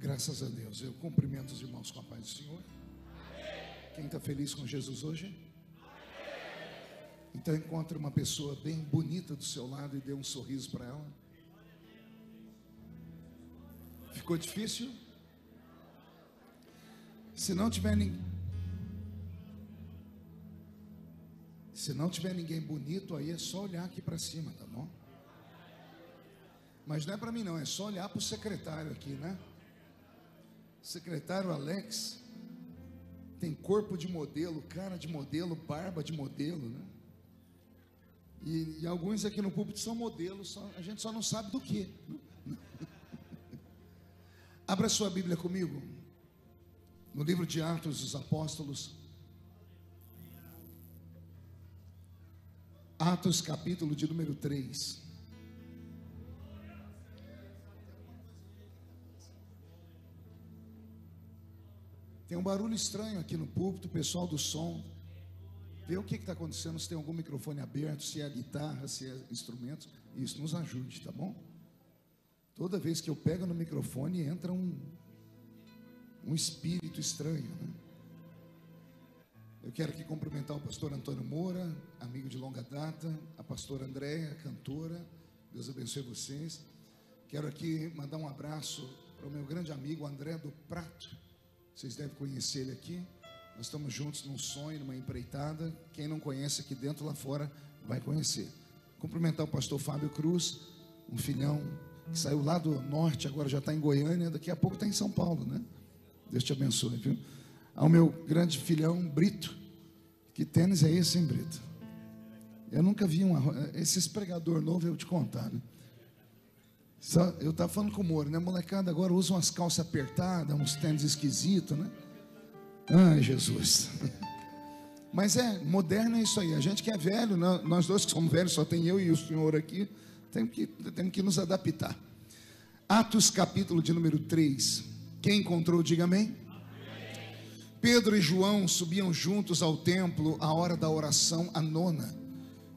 Graças a Deus. Eu cumprimento os irmãos com a paz do Senhor. Quem está feliz com Jesus hoje? Então encontre uma pessoa bem bonita do seu lado e dê um sorriso para ela. Ficou difícil? Se não tiver ninguém bonito, aí é só olhar aqui para cima, tá bom? Mas não é para mim não, é só olhar para o secretário aqui, né? Secretário Alex tem corpo de modelo, cara de modelo, barba de modelo, né? E alguns aqui no púlpito são modelos, a gente só não sabe do que. Abra sua Bíblia comigo, no livro de Atos dos Apóstolos, Atos capítulo de número 3. Tem um barulho estranho aqui no púlpito, o pessoal do som, vê o que está acontecendo, se tem algum microfone aberto, se é a guitarra, se é instrumentos, isso nos ajude, tá bom? Toda vez que eu pego no microfone, entra um espírito estranho, né? Eu quero aqui cumprimentar o pastor Antônio Moura, amigo de longa data, a pastora Andréia, cantora, Deus abençoe vocês. Quero aqui mandar um abraço para o meu grande amigo André do Prato. Vocês devem conhecer ele aqui. Nós estamos juntos num sonho, numa empreitada. Quem não conhece aqui dentro, lá fora, vai conhecer. Cumprimentar o pastor Fábio Cruz, um filhão que saiu lá do norte, agora já está em Goiânia, daqui a pouco está em São Paulo, né? Deus te abençoe, viu? Ao meu grande filhão Brito. Que tênis é esse, hein, Brito? Eu nunca vi esse pregador novo, eu vou te contar, né? Eu estava falando com o Moro, né? Molecada agora usa umas calças apertadas, uns tênis esquisitos, né? Ai, Jesus. Mas moderno é isso aí. A gente que é velho, nós dois que somos velhos, só tem eu e o senhor aqui, temos que nos adaptar. Atos capítulo de número 3. Quem encontrou, diga amém. Pedro e João subiam juntos ao templo à hora da oração, a nona.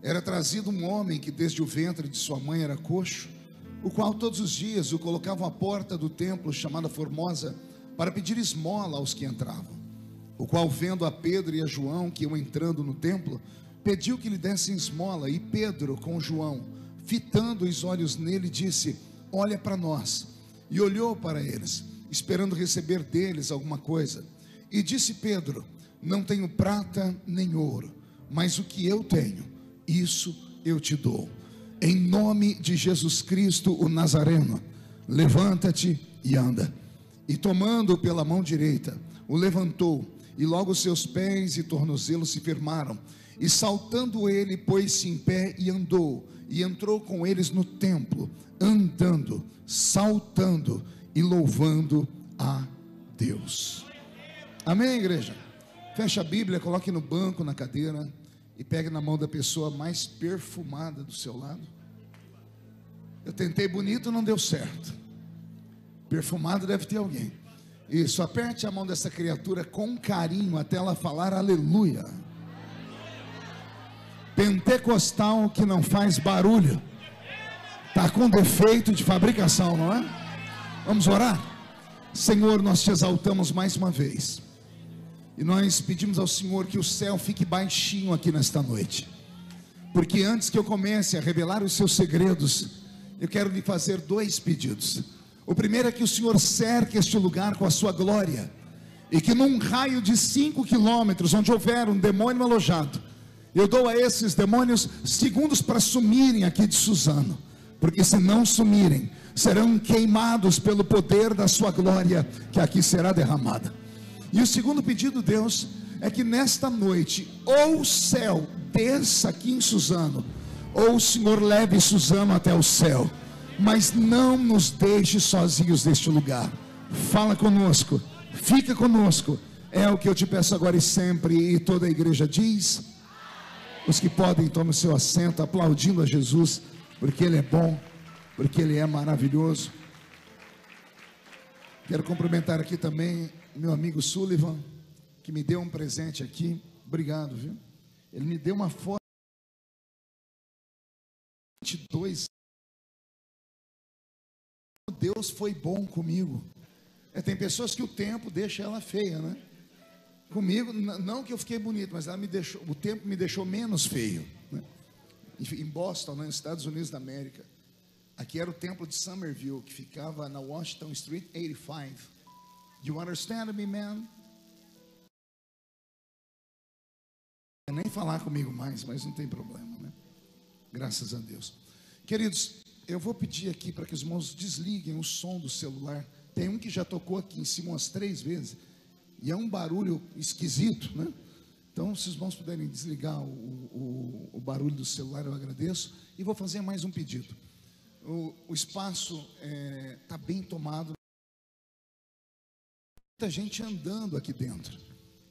Era trazido um homem que desde o ventre de sua mãe era coxo, o qual todos os dias o colocavam à porta do templo chamada Formosa, para pedir esmola aos que entravam. O qual, vendo a Pedro e a João que iam entrando no templo, pediu que lhe dessem esmola. E Pedro, com João, fitando os olhos nele, disse: olha para nós. E olhou para eles, esperando receber deles alguma coisa. E disse Pedro: não tenho prata nem ouro, mas o que eu tenho, isso eu te dou. Em nome de Jesus Cristo o Nazareno, levanta-te e anda. E tomando-o pela mão direita, o levantou, e logo seus pés e tornozelos se firmaram. E saltando ele, pôs-se em pé e andou, e entrou com eles no templo, andando, saltando e louvando a Deus. Amém, igreja? Feche a Bíblia, coloque no banco, na cadeira, e pegue na mão da pessoa mais perfumada do seu lado. Eu tentei bonito, não deu certo. Perfumado deve ter alguém. Isso, aperte a mão dessa criatura com carinho até ela falar aleluia. Pentecostal que não faz barulho, está com defeito de fabricação, não é? Vamos orar? Senhor, nós te exaltamos mais uma vez, e nós pedimos ao Senhor que o céu fique baixinho aqui nesta noite, porque antes que eu comece a revelar os seus segredos, eu quero lhe fazer 2 pedidos. O primeiro é que o Senhor cerque este lugar com a sua glória, e que num raio de 5 quilômetros, onde houver um demônio alojado, eu dou a esses demônios segundos para sumirem aqui de Suzano, porque se não sumirem, serão queimados pelo poder da sua glória, que aqui será derramada. E o segundo pedido, Deus, é que nesta noite, ou o céu desça aqui em Suzano, ou o Senhor leve Suzano até o céu, mas não nos deixe sozinhos neste lugar. Fala conosco, fica conosco, é o que eu te peço agora e sempre. E toda a igreja diz: os que podem, tomem o seu assento, aplaudindo a Jesus, porque Ele é bom, porque Ele é maravilhoso. Quero cumprimentar aqui também meu amigo Sullivan, que me deu um presente aqui. Obrigado, viu? Ele me deu uma foto 22. Deus foi bom comigo. Tem pessoas que o tempo deixa ela feia, né? Comigo, não que eu fiquei bonito, mas o tempo me deixou menos feio, né? Em Boston, né, nos Estados Unidos da América. Aqui era o templo de Somerville, que ficava na Washington Street 85. You understand me, man? Nem falar comigo mais, mas não tem problema, né? Graças a Deus. Queridos, eu vou pedir aqui para que os irmãos desliguem o som do celular. Tem um que já tocou aqui em cima umas 3 vezes, e é um barulho esquisito, né? Então, se os irmãos puderem desligar o barulho do celular, eu agradeço. E vou fazer mais um pedido. O espaço está bem tomado. Muita gente andando aqui dentro.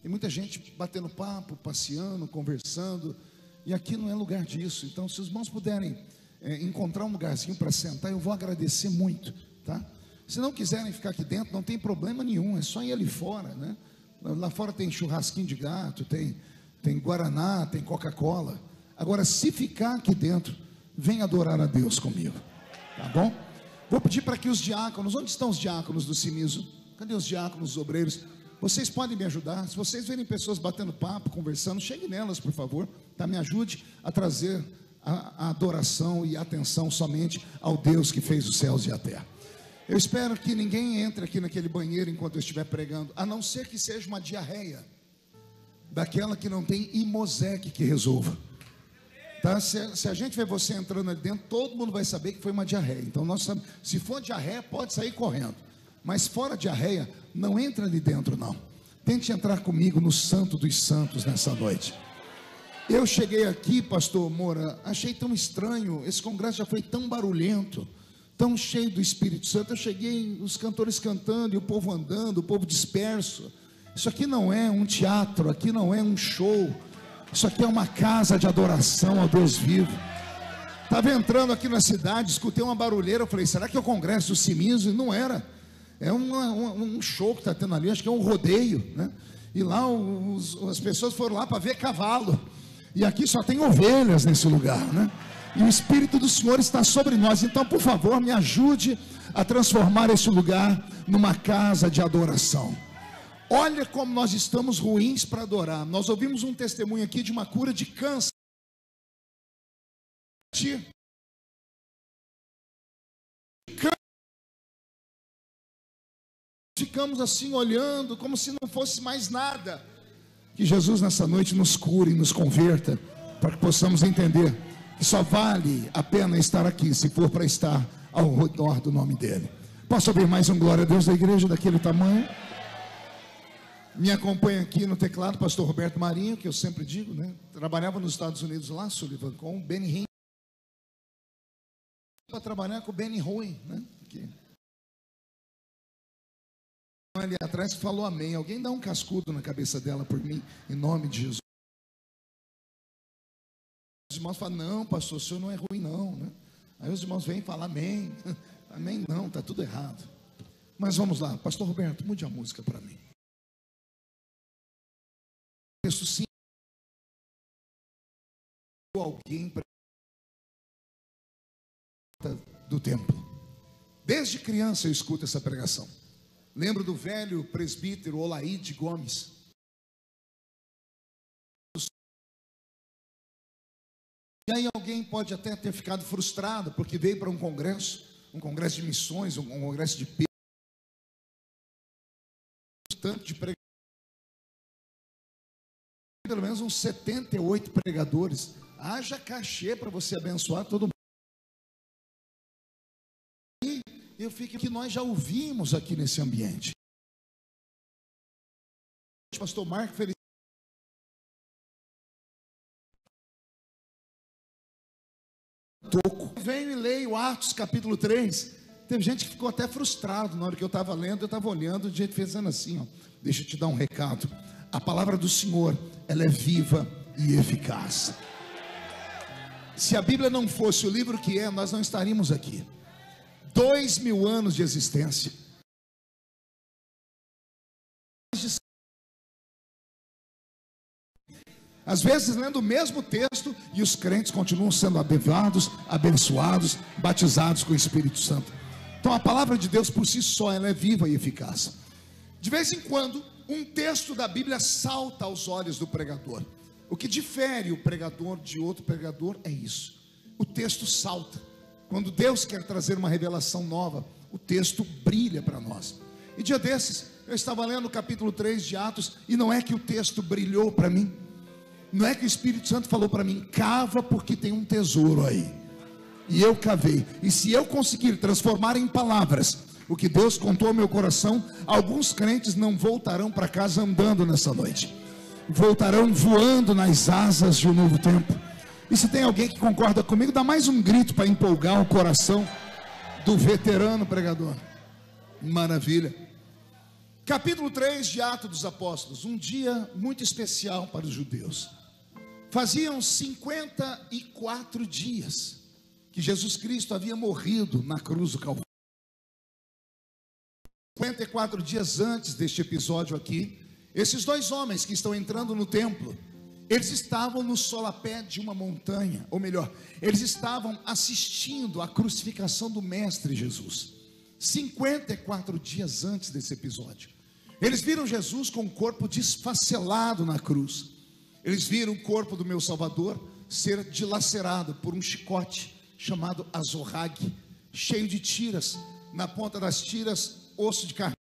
Tem muita gente batendo papo, passeando, conversando. E aqui não é lugar disso. Então, se os irmãos puderem encontrar um lugarzinho para sentar, eu vou agradecer muito, tá? Se não quiserem ficar aqui dentro, não tem problema nenhum. É só ir ali fora, né? Lá fora tem churrasquinho de gato, tem guaraná, tem Coca-Cola. Agora, se ficar aqui dentro, vem adorar a Deus comigo, tá bom? Vou pedir para que os diáconos, onde estão os diáconos do Cimiso? Cadê os diáconos, os obreiros? Vocês podem me ajudar? Se vocês verem pessoas batendo papo, conversando, cheguem nelas, por favor, tá? Me ajude a trazer a adoração e a atenção somente ao Deus que fez os céus e a terra. Eu espero que ninguém entre aqui naquele banheiro enquanto eu estiver pregando, a não ser que seja uma diarreia, daquela que não tem Imosec que resolva, tá? Se a gente ver você entrando ali dentro, todo mundo vai saber que foi uma diarreia. Então nós sabemos, se for diarreia, pode sair correndo, mas fora diarreia, não entra ali dentro não. Tente entrar comigo no Santo dos Santos nessa noite. Eu cheguei aqui, pastor Moura, achei tão estranho, esse congresso já foi tão barulhento, tão cheio do Espírito Santo. Eu cheguei, os cantores cantando e o povo andando, o povo disperso. Isso aqui não é um teatro, aqui não é um show, isso aqui é uma casa de adoração ao Deus vivo. Estava entrando aqui na cidade, escutei uma barulheira, eu falei, será que é o congresso do Cimiso? E não era, é um show que está tendo ali, acho que é um rodeio, né? E lá as pessoas foram lá para ver cavalo, e aqui só tem ovelhas nesse lugar, né? E o Espírito do Senhor está sobre nós. Então, por favor, me ajude a transformar esse lugar numa casa de adoração. Olha como nós estamos ruins para adorar. Nós ouvimos um testemunho aqui de uma cura de câncer. Ficamos assim olhando, como se não fosse mais nada. Que Jesus nessa noite nos cure e nos converta, para que possamos entender que só vale a pena estar aqui se for para estar ao redor do nome dele. Posso ouvir mais um glória a Deus da igreja daquele tamanho? Me acompanha aqui no teclado pastor Roberto Marinho, que eu sempre digo, né? Trabalhava nos Estados Unidos lá, Sullivan, com o Benny Hinn, para trabalhar com o Benny Hinn, né? Aqui. Ali atrás que falou amém. Alguém dá um cascudo na cabeça dela por mim, em nome de Jesus. Os irmãos falam, não, pastor, o senhor não é ruim não, né? Aí os irmãos vêm e falam, amém. Amém não, está tudo errado. Mas vamos lá, pastor Roberto, mude a música para mim. Texto sim. Alguém do templo. Desde criança eu escuto essa pregação. Lembro do velho presbítero Olaide Gomes. E aí alguém pode até ter ficado frustrado, porque veio para um congresso de missões, um congresso de tanto de pregadores, pelo menos uns 78 pregadores. Haja cachê para você abençoar todo mundo. E eu fico que nós já ouvimos aqui nesse ambiente. Pastor Marco Feliz. Venho e leio Atos capítulo 3. Teve gente que ficou até frustrado na hora que eu estava lendo. Eu estava olhando, de gente fazendo assim, ó. Deixa eu te dar um recado. A palavra do Senhor, ela é viva e eficaz. Se a Bíblia não fosse o livro que é, nós não estaríamos aqui. 2000 anos de existência. Às vezes lendo o mesmo texto e os crentes continuam sendo avivados, abençoados, batizados com o Espírito Santo. Então a palavra de Deus por si só, ela é viva e eficaz. De vez em quando, um texto da Bíblia salta aos olhos do pregador. O que difere o pregador de outro pregador é isso: o texto salta. Quando Deus quer trazer uma revelação nova, o texto brilha para nós. E dia desses, eu estava lendo o capítulo 3 de Atos, e não é que o texto brilhou para mim, não é que o Espírito Santo falou para mim: cava porque tem um tesouro aí. E eu cavei, e se eu conseguir transformar em palavras o que Deus contou ao meu coração, alguns crentes não voltarão para casa andando nessa noite, voltarão voando nas asas de um novo tempo. E se tem alguém que concorda comigo, dá mais um grito para empolgar o coração do veterano pregador. Maravilha. Capítulo 3 de Atos dos Apóstolos. Um dia muito especial para os judeus. Faziam 54 dias que Jesus Cristo havia morrido na cruz do Calvário. 54 dias antes deste episódio aqui, esses dois homens que estão entrando no templo, eles estavam no solapé de uma montanha, ou melhor, eles estavam assistindo à crucificação do Mestre Jesus. 54 dias antes desse episódio, eles viram Jesus com o corpo desfacelado na cruz. Eles viram o corpo do meu Salvador ser dilacerado por um chicote chamado azorrague, cheio de tiras, na ponta das tiras, osso de carne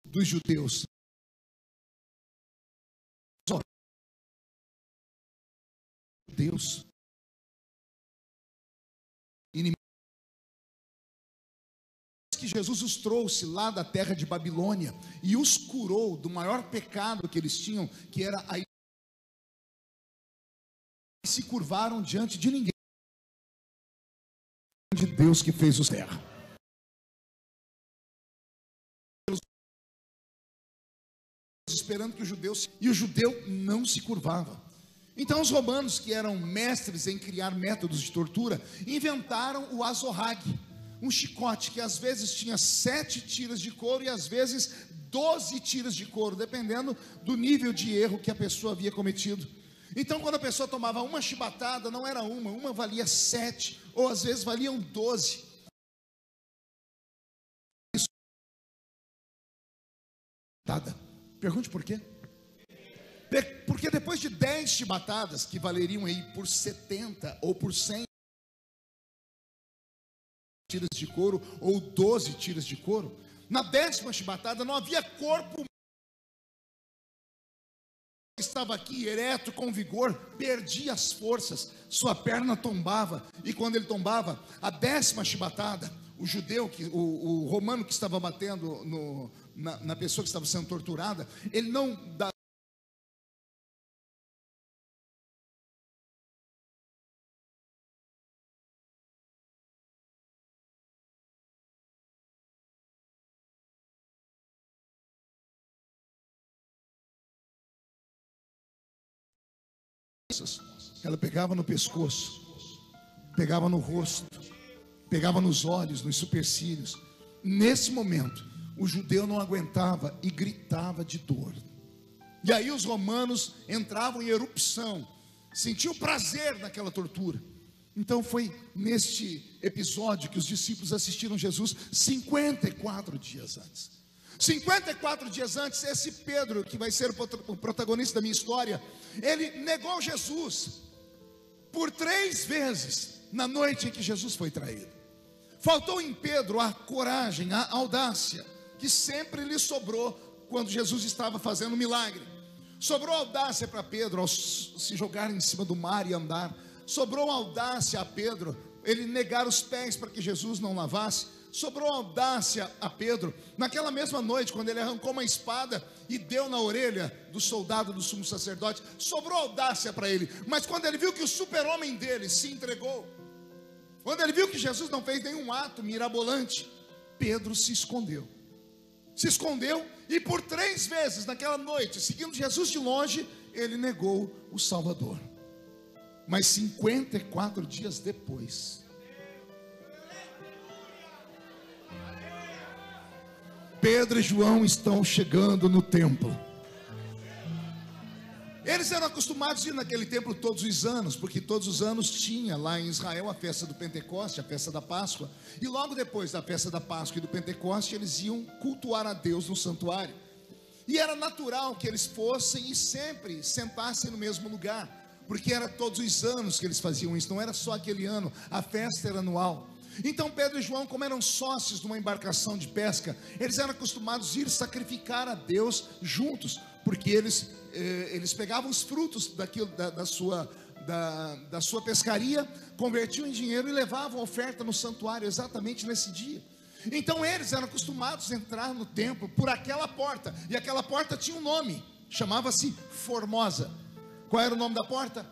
dos judeus. Deus, inimigo, que Jesus os trouxe lá da terra de Babilônia e os curou do maior pecado que eles tinham, que era a se curvaram diante de ninguém, de Deus que fez os terra. Esperando que o judeu, e o judeu não se curvava. Então os romanos, que eram mestres em criar métodos de tortura, inventaram o azorrague, um chicote que às vezes tinha 7 tiras de couro e às vezes 12 tiras de couro, dependendo do nível de erro que a pessoa havia cometido. Então quando a pessoa tomava uma chibatada, não era uma valia 7, ou às vezes valiam 12. Pergunte por quê? Porque depois de 10 chibatadas, que valeriam aí por 70 ou por 100 tiras de couro, ou 12 tiras de couro, na 10ª chibatada não havia corpo, estava aqui ereto, com vigor, perdia as forças, sua perna tombava, e quando ele tombava, a 10ª chibatada, o judeu, o romano que estava batendo na pessoa que estava sendo torturada, ele não dá ela pegava no pescoço, pegava no rosto, pegava nos olhos, nos supercílios. Nesse momento, o judeu não aguentava e gritava de dor. E aí os romanos entravam em erupção, sentiam prazer naquela tortura. Então foi neste episódio que os discípulos assistiram Jesus 54 dias antes. 54 dias antes, esse Pedro, que vai ser o protagonista da minha história, ele negou Jesus por 3 vezes na noite em que Jesus foi traído. Faltou em Pedro a coragem, a audácia, que sempre lhe sobrou quando Jesus estava fazendo um milagre. Sobrou audácia para Pedro ao se jogar em cima do mar e andar. Sobrou audácia a Pedro, ele negar os pés para que Jesus não lavasse. Sobrou audácia a Pedro, naquela mesma noite, quando ele arrancou uma espada e deu na orelha do soldado do sumo sacerdote. Sobrou audácia para ele, mas quando ele viu que o super-homem dele se entregou, quando ele viu que Jesus não fez nenhum ato mirabolante, Pedro se escondeu. Se escondeu e por 3 vezes naquela noite, seguindo Jesus de longe, ele negou o Salvador. Mas 54 dias depois, Pedro e João estão chegando no templo. Eles Eles eram acostumados a ir naquele templo todos os anos, porque todos os anos tinha lá em Israel a festa do Pentecoste, a festa da Páscoa. E logo depois da festa da Páscoa e do Pentecoste, eles iam cultuar a Deus no santuário. E era natural que eles fossem e sempre sentassem no mesmo lugar, porque era todos os anos que eles faziam isso, não era só aquele ano, a festa era anual. Então Pedro e João, como eram sócios de uma embarcação de pesca, eles eram acostumados a ir sacrificar a Deus juntos, porque eles pegavam os frutos da sua pescaria, convertiam em dinheiro e levavam a oferta no santuário exatamente nesse dia. Então eles eram acostumados a entrar no templo por aquela porta, e aquela porta tinha um nome, chamava-se Formosa. Qual era o nome da porta?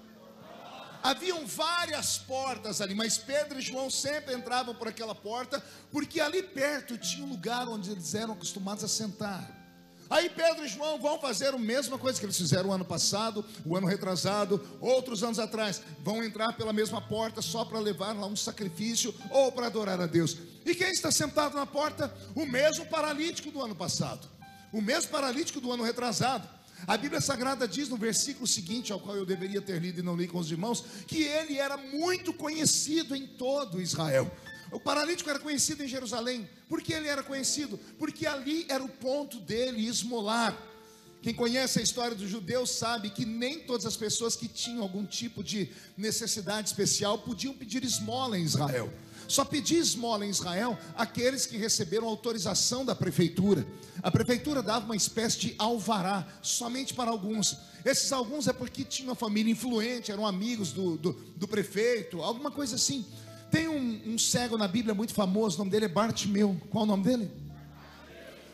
Haviam várias portas ali, mas Pedro e João sempre entravam por aquela porta, porque ali perto tinha um lugar onde eles eram acostumados a sentar. Aí Pedro e João vão fazer a mesma coisa que eles fizeram o ano passado, o ano retrasado, outros anos atrás. Vão entrar pela mesma porta só para levar lá um sacrifício ou para adorar a Deus. E quem está sentado na porta? O mesmo paralítico do ano passado, o mesmo paralítico do ano retrasado. A Bíblia Sagrada diz no versículo seguinte, ao qual eu deveria ter lido e não li com os irmãos, que ele era muito conhecido em todo Israel. O paralítico era conhecido em Jerusalém. Por que ele era conhecido? Porque ali era o ponto dele esmolar. Quem conhece a história dos judeus sabe que nem todas as pessoas que tinham algum tipo de necessidade especial podiam pedir esmola em Israel. Só pedia esmola em Israel aqueles que receberam autorização da prefeitura. A prefeitura dava uma espécie de alvará somente para alguns. Esses alguns é porque tinham uma família influente, eram amigos do prefeito, alguma coisa assim. Tem um cego na Bíblia muito famoso, o nome dele é Bartimeu. Qual o nome dele?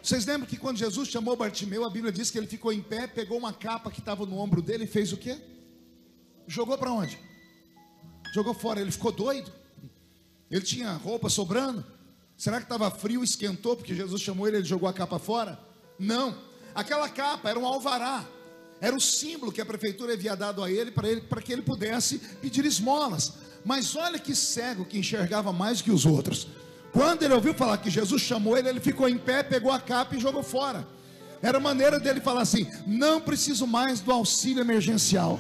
Vocês lembram que quando Jesus chamou Bartimeu, a Bíblia diz que ele ficou em pé, pegou uma capa que estava no ombro dele e fez o quê? Jogou para onde? Jogou fora. Ele ficou doido? Ele tinha roupa sobrando? Será que estava frio, esquentou porque Jesus chamou ele, ele jogou a capa fora? Não, aquela capa era um alvará, era o símbolo que a prefeitura havia dado a ele para que ele pudesse pedir esmolas. Mas olha que cego, que enxergava mais que os outros. Quando ele ouviu falar que Jesus chamou ele, ele ficou em pé, pegou a capa e jogou fora. Era a maneira dele falar assim: não preciso mais do auxílio emergencial.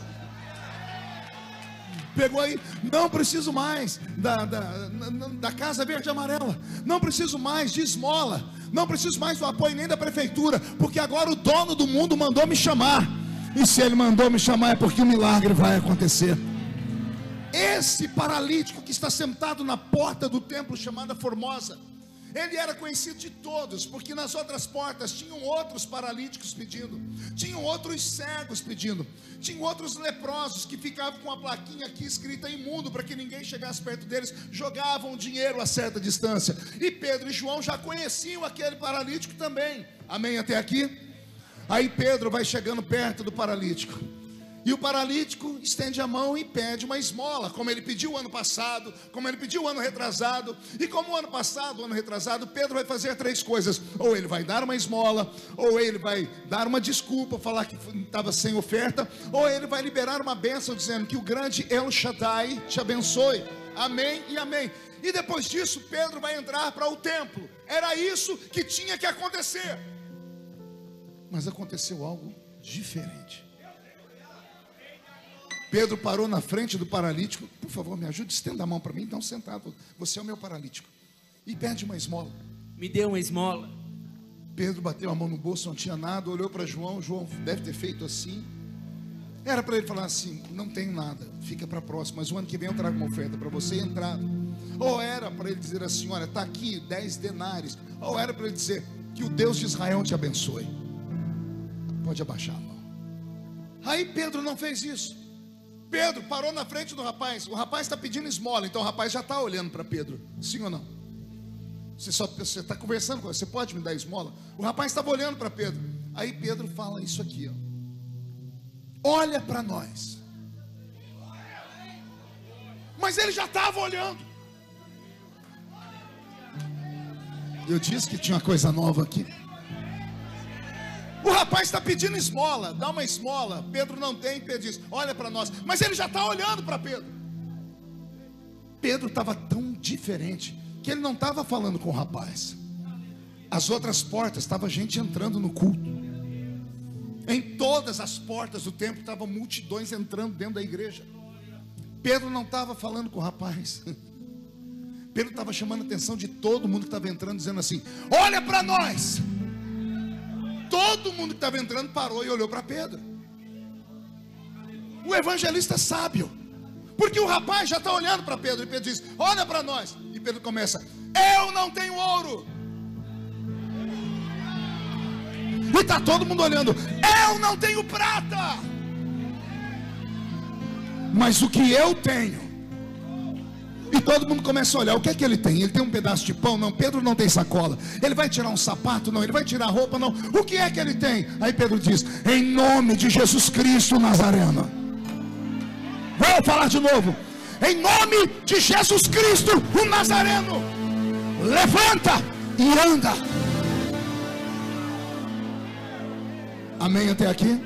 Pegou aí, não preciso mais da Casa Verde e Amarela, não preciso mais de esmola, não preciso mais do apoio nem da prefeitura, porque agora o dono do mundo mandou me chamar. E se ele mandou me chamar é porque o milagre vai acontecer. Esse paralítico que está sentado na porta do templo chamada Formosa, ele era conhecido de todos, porque nas outras portas tinham outros paralíticos pedindo, tinham outros cegos pedindo, tinham outros leprosos que ficavam com a plaquinha aqui escrita imundo, para que ninguém chegasse perto deles, jogavam dinheiro a certa distância. E Pedro e João já conheciam aquele paralítico também. Amém até aqui? Aí Pedro vai chegando perto do paralítico, e o paralítico estende a mão e pede uma esmola, como ele pediu o ano passado, como ele pediu o ano retrasado. E como o ano passado, o ano retrasado, Pedro vai fazer três coisas: ou ele vai dar uma esmola, ou ele vai dar uma desculpa, falar que estava sem oferta, ou ele vai liberar uma bênção dizendo que o grande El Shaddai te abençoe. Amém e amém. E depois disso Pedro vai entrar para o templo. Era isso que tinha que acontecer. Mas aconteceu algo diferente. Pedro parou na frente do paralítico. Por favor, me ajude, estenda a mão para mim. Então sentado, você é o meu paralítico, e pede uma esmola. Me dê uma esmola. Pedro bateu a mão no bolso, não tinha nada, olhou para João. João deve ter feito assim. Era para ele falar assim: não tenho nada, fica para a próxima, mas o ano que vem eu trago uma oferta para você e entrada. Ou era para ele dizer assim: olha, está aqui 10 denários. Ou era para ele dizer: que o Deus de Israel te abençoe. Pode abaixar a mão. Aí Pedro não fez isso. Pedro parou na frente do rapaz. O rapaz está pedindo esmola, então o rapaz já está olhando para Pedro. Sim ou não? Você está conversando com ele: você pode me dar esmola? O rapaz estava olhando para Pedro. Aí Pedro fala isso aqui, ó: olha para nós. Mas ele já estava olhando. Eu disse que tinha uma coisa nova aqui. O rapaz está pedindo esmola, dá uma esmola. Pedro não tem. Pedro diz: olha para nós. Mas ele já está olhando para Pedro. Pedro estava tão diferente que ele não estava falando com o rapaz. As outras portas estava gente entrando no culto. Em todas as portas do templo estavam multidões entrando dentro da igreja. Pedro não estava falando com o rapaz. Pedro estava chamando a atenção de todo mundo que estava entrando, dizendo assim: olha para nós. Todo mundo que estava entrando parou e olhou para Pedro. O evangelista é sábio, porque o rapaz já está olhando para Pedro, e Pedro diz: olha para nós. E Pedro começa: eu não tenho ouro. E está todo mundo olhando: eu não tenho prata, mas o que eu tenho. E todo mundo começa a olhar: o que é que ele tem? Ele tem um pedaço de pão? Não. Pedro não tem sacola. Ele vai tirar um sapato? Não. Ele vai tirar roupa? Não. O que é que ele tem? Aí Pedro diz: em nome de Jesus Cristo Nazareno. Vou falar de novo: em nome de Jesus Cristo o Nazareno, levanta e anda. Amém até aqui?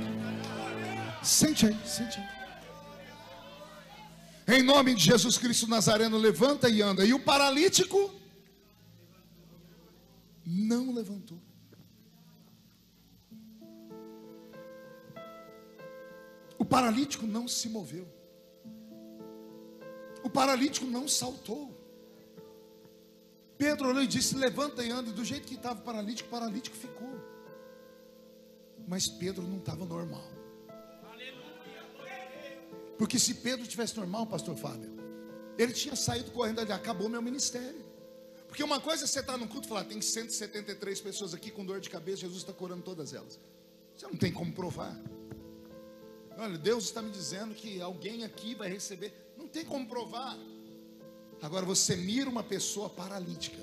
Sente aí, sente aí. Em nome de Jesus Cristo Nazareno, levanta e anda. E o paralítico não levantou. O paralítico não se moveu. O paralítico não saltou. Pedro olhou e disse: levanta e anda. E do jeito que estava o paralítico ficou. Mas Pedro não estava normal. Porque se Pedro tivesse normal, pastor Fábio, ele tinha saído correndo ali: acabou meu ministério. Porque uma coisa é você estar num culto e falar: tem 173 pessoas aqui com dor de cabeça, Jesus está curando todas elas. Você não tem como provar. Olha, Deus está me dizendo que alguém aqui vai receber. Não tem como provar. Agora você mira uma pessoa paralítica,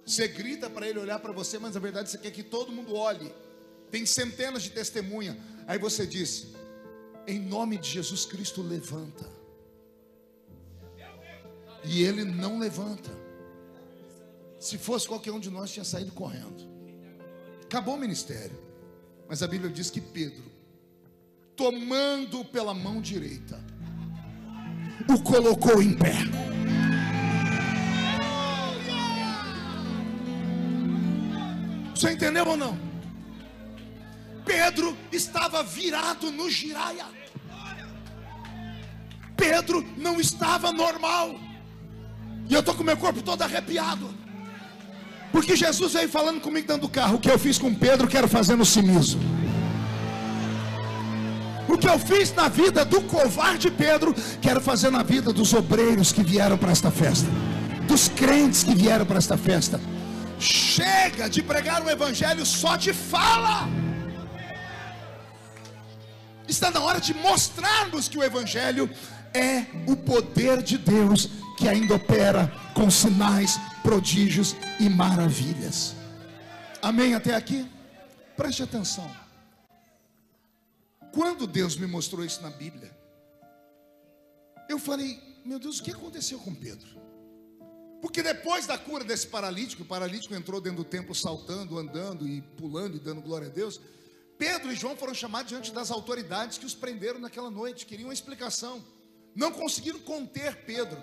você grita para ele olhar para você, mas na verdade você quer que todo mundo olhe. Tem centenas de testemunhas. Aí você diz: em nome de Jesus Cristo, levanta. E ele não levanta. Se fosse qualquer um de nós, tinha saído correndo. Acabou o ministério. Mas a Bíblia diz que Pedro, tomando pela mão direita, o colocou em pé. Você entendeu ou não? Pedro estava virado no giraia. Pedro não estava normal. E eu estou com meu corpo todo arrepiado, porque Jesus veio falando comigo dentro do carro: o que eu fiz com Pedro, quero fazer no Cimiso. O que eu fiz na vida do covarde Pedro, quero fazer na vida dos obreiros que vieram para esta festa, dos crentes que vieram para esta festa. Chega de pregar um evangelho só de fala. Está na hora de mostrarmos que o evangelho é o poder de Deus, que ainda opera com sinais, prodígios e maravilhas. Amém até aqui? Preste atenção. Quando Deus me mostrou isso na Bíblia, eu falei: meu Deus, o que aconteceu com Pedro? Porque depois da cura desse paralítico, o paralítico entrou dentro do templo saltando, andando e pulando e dando glória a Deus. Pedro e João foram chamados diante das autoridades que os prenderam naquela noite. Queriam uma explicação. Não conseguiram conter Pedro.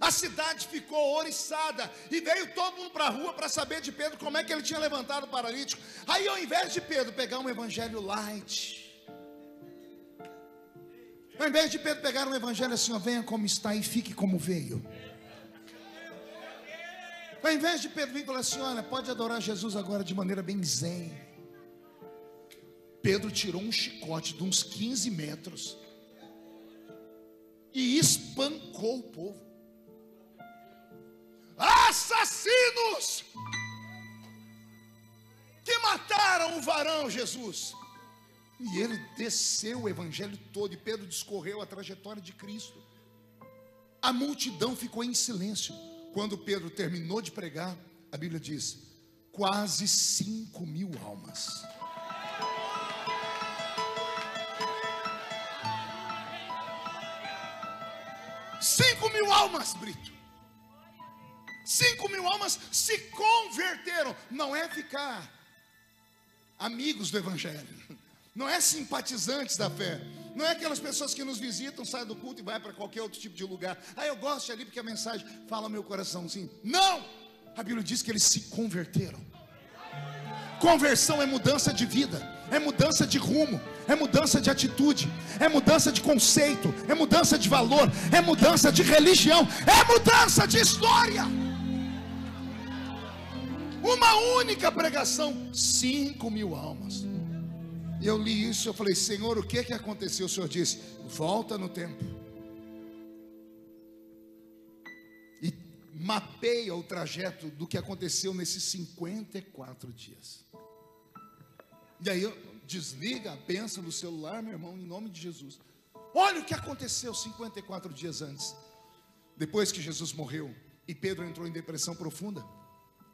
A cidade ficou ouriçada, e veio todo mundo para a rua para saber de Pedro como é que ele tinha levantado o paralítico. Aí, ao invés de Pedro pegar um evangelho light, ao invés de Pedro pegar um evangelho assim: ó, venha como está e fique como veio. Ao invés de Pedro vir e falar assim: olha, pode adorar Jesus agora de maneira bem zen, Pedro tirou um chicote de uns 15 metros e espancou o povo. Assassinos que mataram o varão Jesus. E ele desceu o evangelho todo, e Pedro discorreu a trajetória de Cristo. A multidão ficou em silêncio. Quando Pedro terminou de pregar, a Bíblia diz: quase 5.000 almas. Cinco mil almas, Brito. 5.000 almas se converteram. Não é ficar amigos do evangelho, não é simpatizantes da fé, não é aquelas pessoas que nos visitam, saem do culto e vai para qualquer outro tipo de lugar. Ah, eu gosto ali porque a mensagem fala meu coraçãozinho. Não! A Bíblia diz que eles se converteram. Conversão é mudança de vida, é mudança de rumo, é mudança de atitude, é mudança de conceito, é mudança de valor, é mudança de religião, é mudança de história. Uma única pregação, 5.000 almas. Eu li isso, eu falei: Senhor, o que aconteceu? O Senhor disse: volta no tempo e mapeia o trajeto do que aconteceu nesses 54 dias. E aí, desliga a bênção do celular, meu irmão, em nome de Jesus. Olha o que aconteceu 54 dias antes. Depois que Jesus morreu e Pedro entrou em depressão profunda,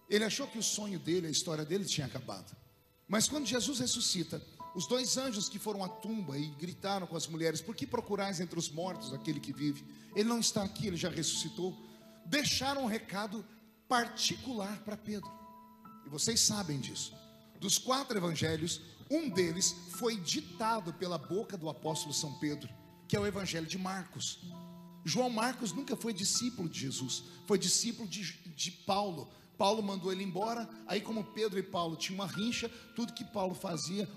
ele achou que o sonho dele, a história dele tinha acabado. Mas quando Jesus ressuscita, os 2 anjos que foram à tumba e gritaram com as mulheres: por que procurais entre os mortos aquele que vive? Ele não está aqui, ele já ressuscitou. Deixaram um recado particular para Pedro. E vocês sabem disso. Dos 4 evangelhos, um deles foi ditado pela boca do apóstolo São Pedro, que é o evangelho de Marcos. João Marcos nunca foi discípulo de Jesus, foi discípulo de Paulo. Paulo mandou ele embora. Aí, como Pedro e Paulo tinham uma rincha, tudo que Paulo fazia,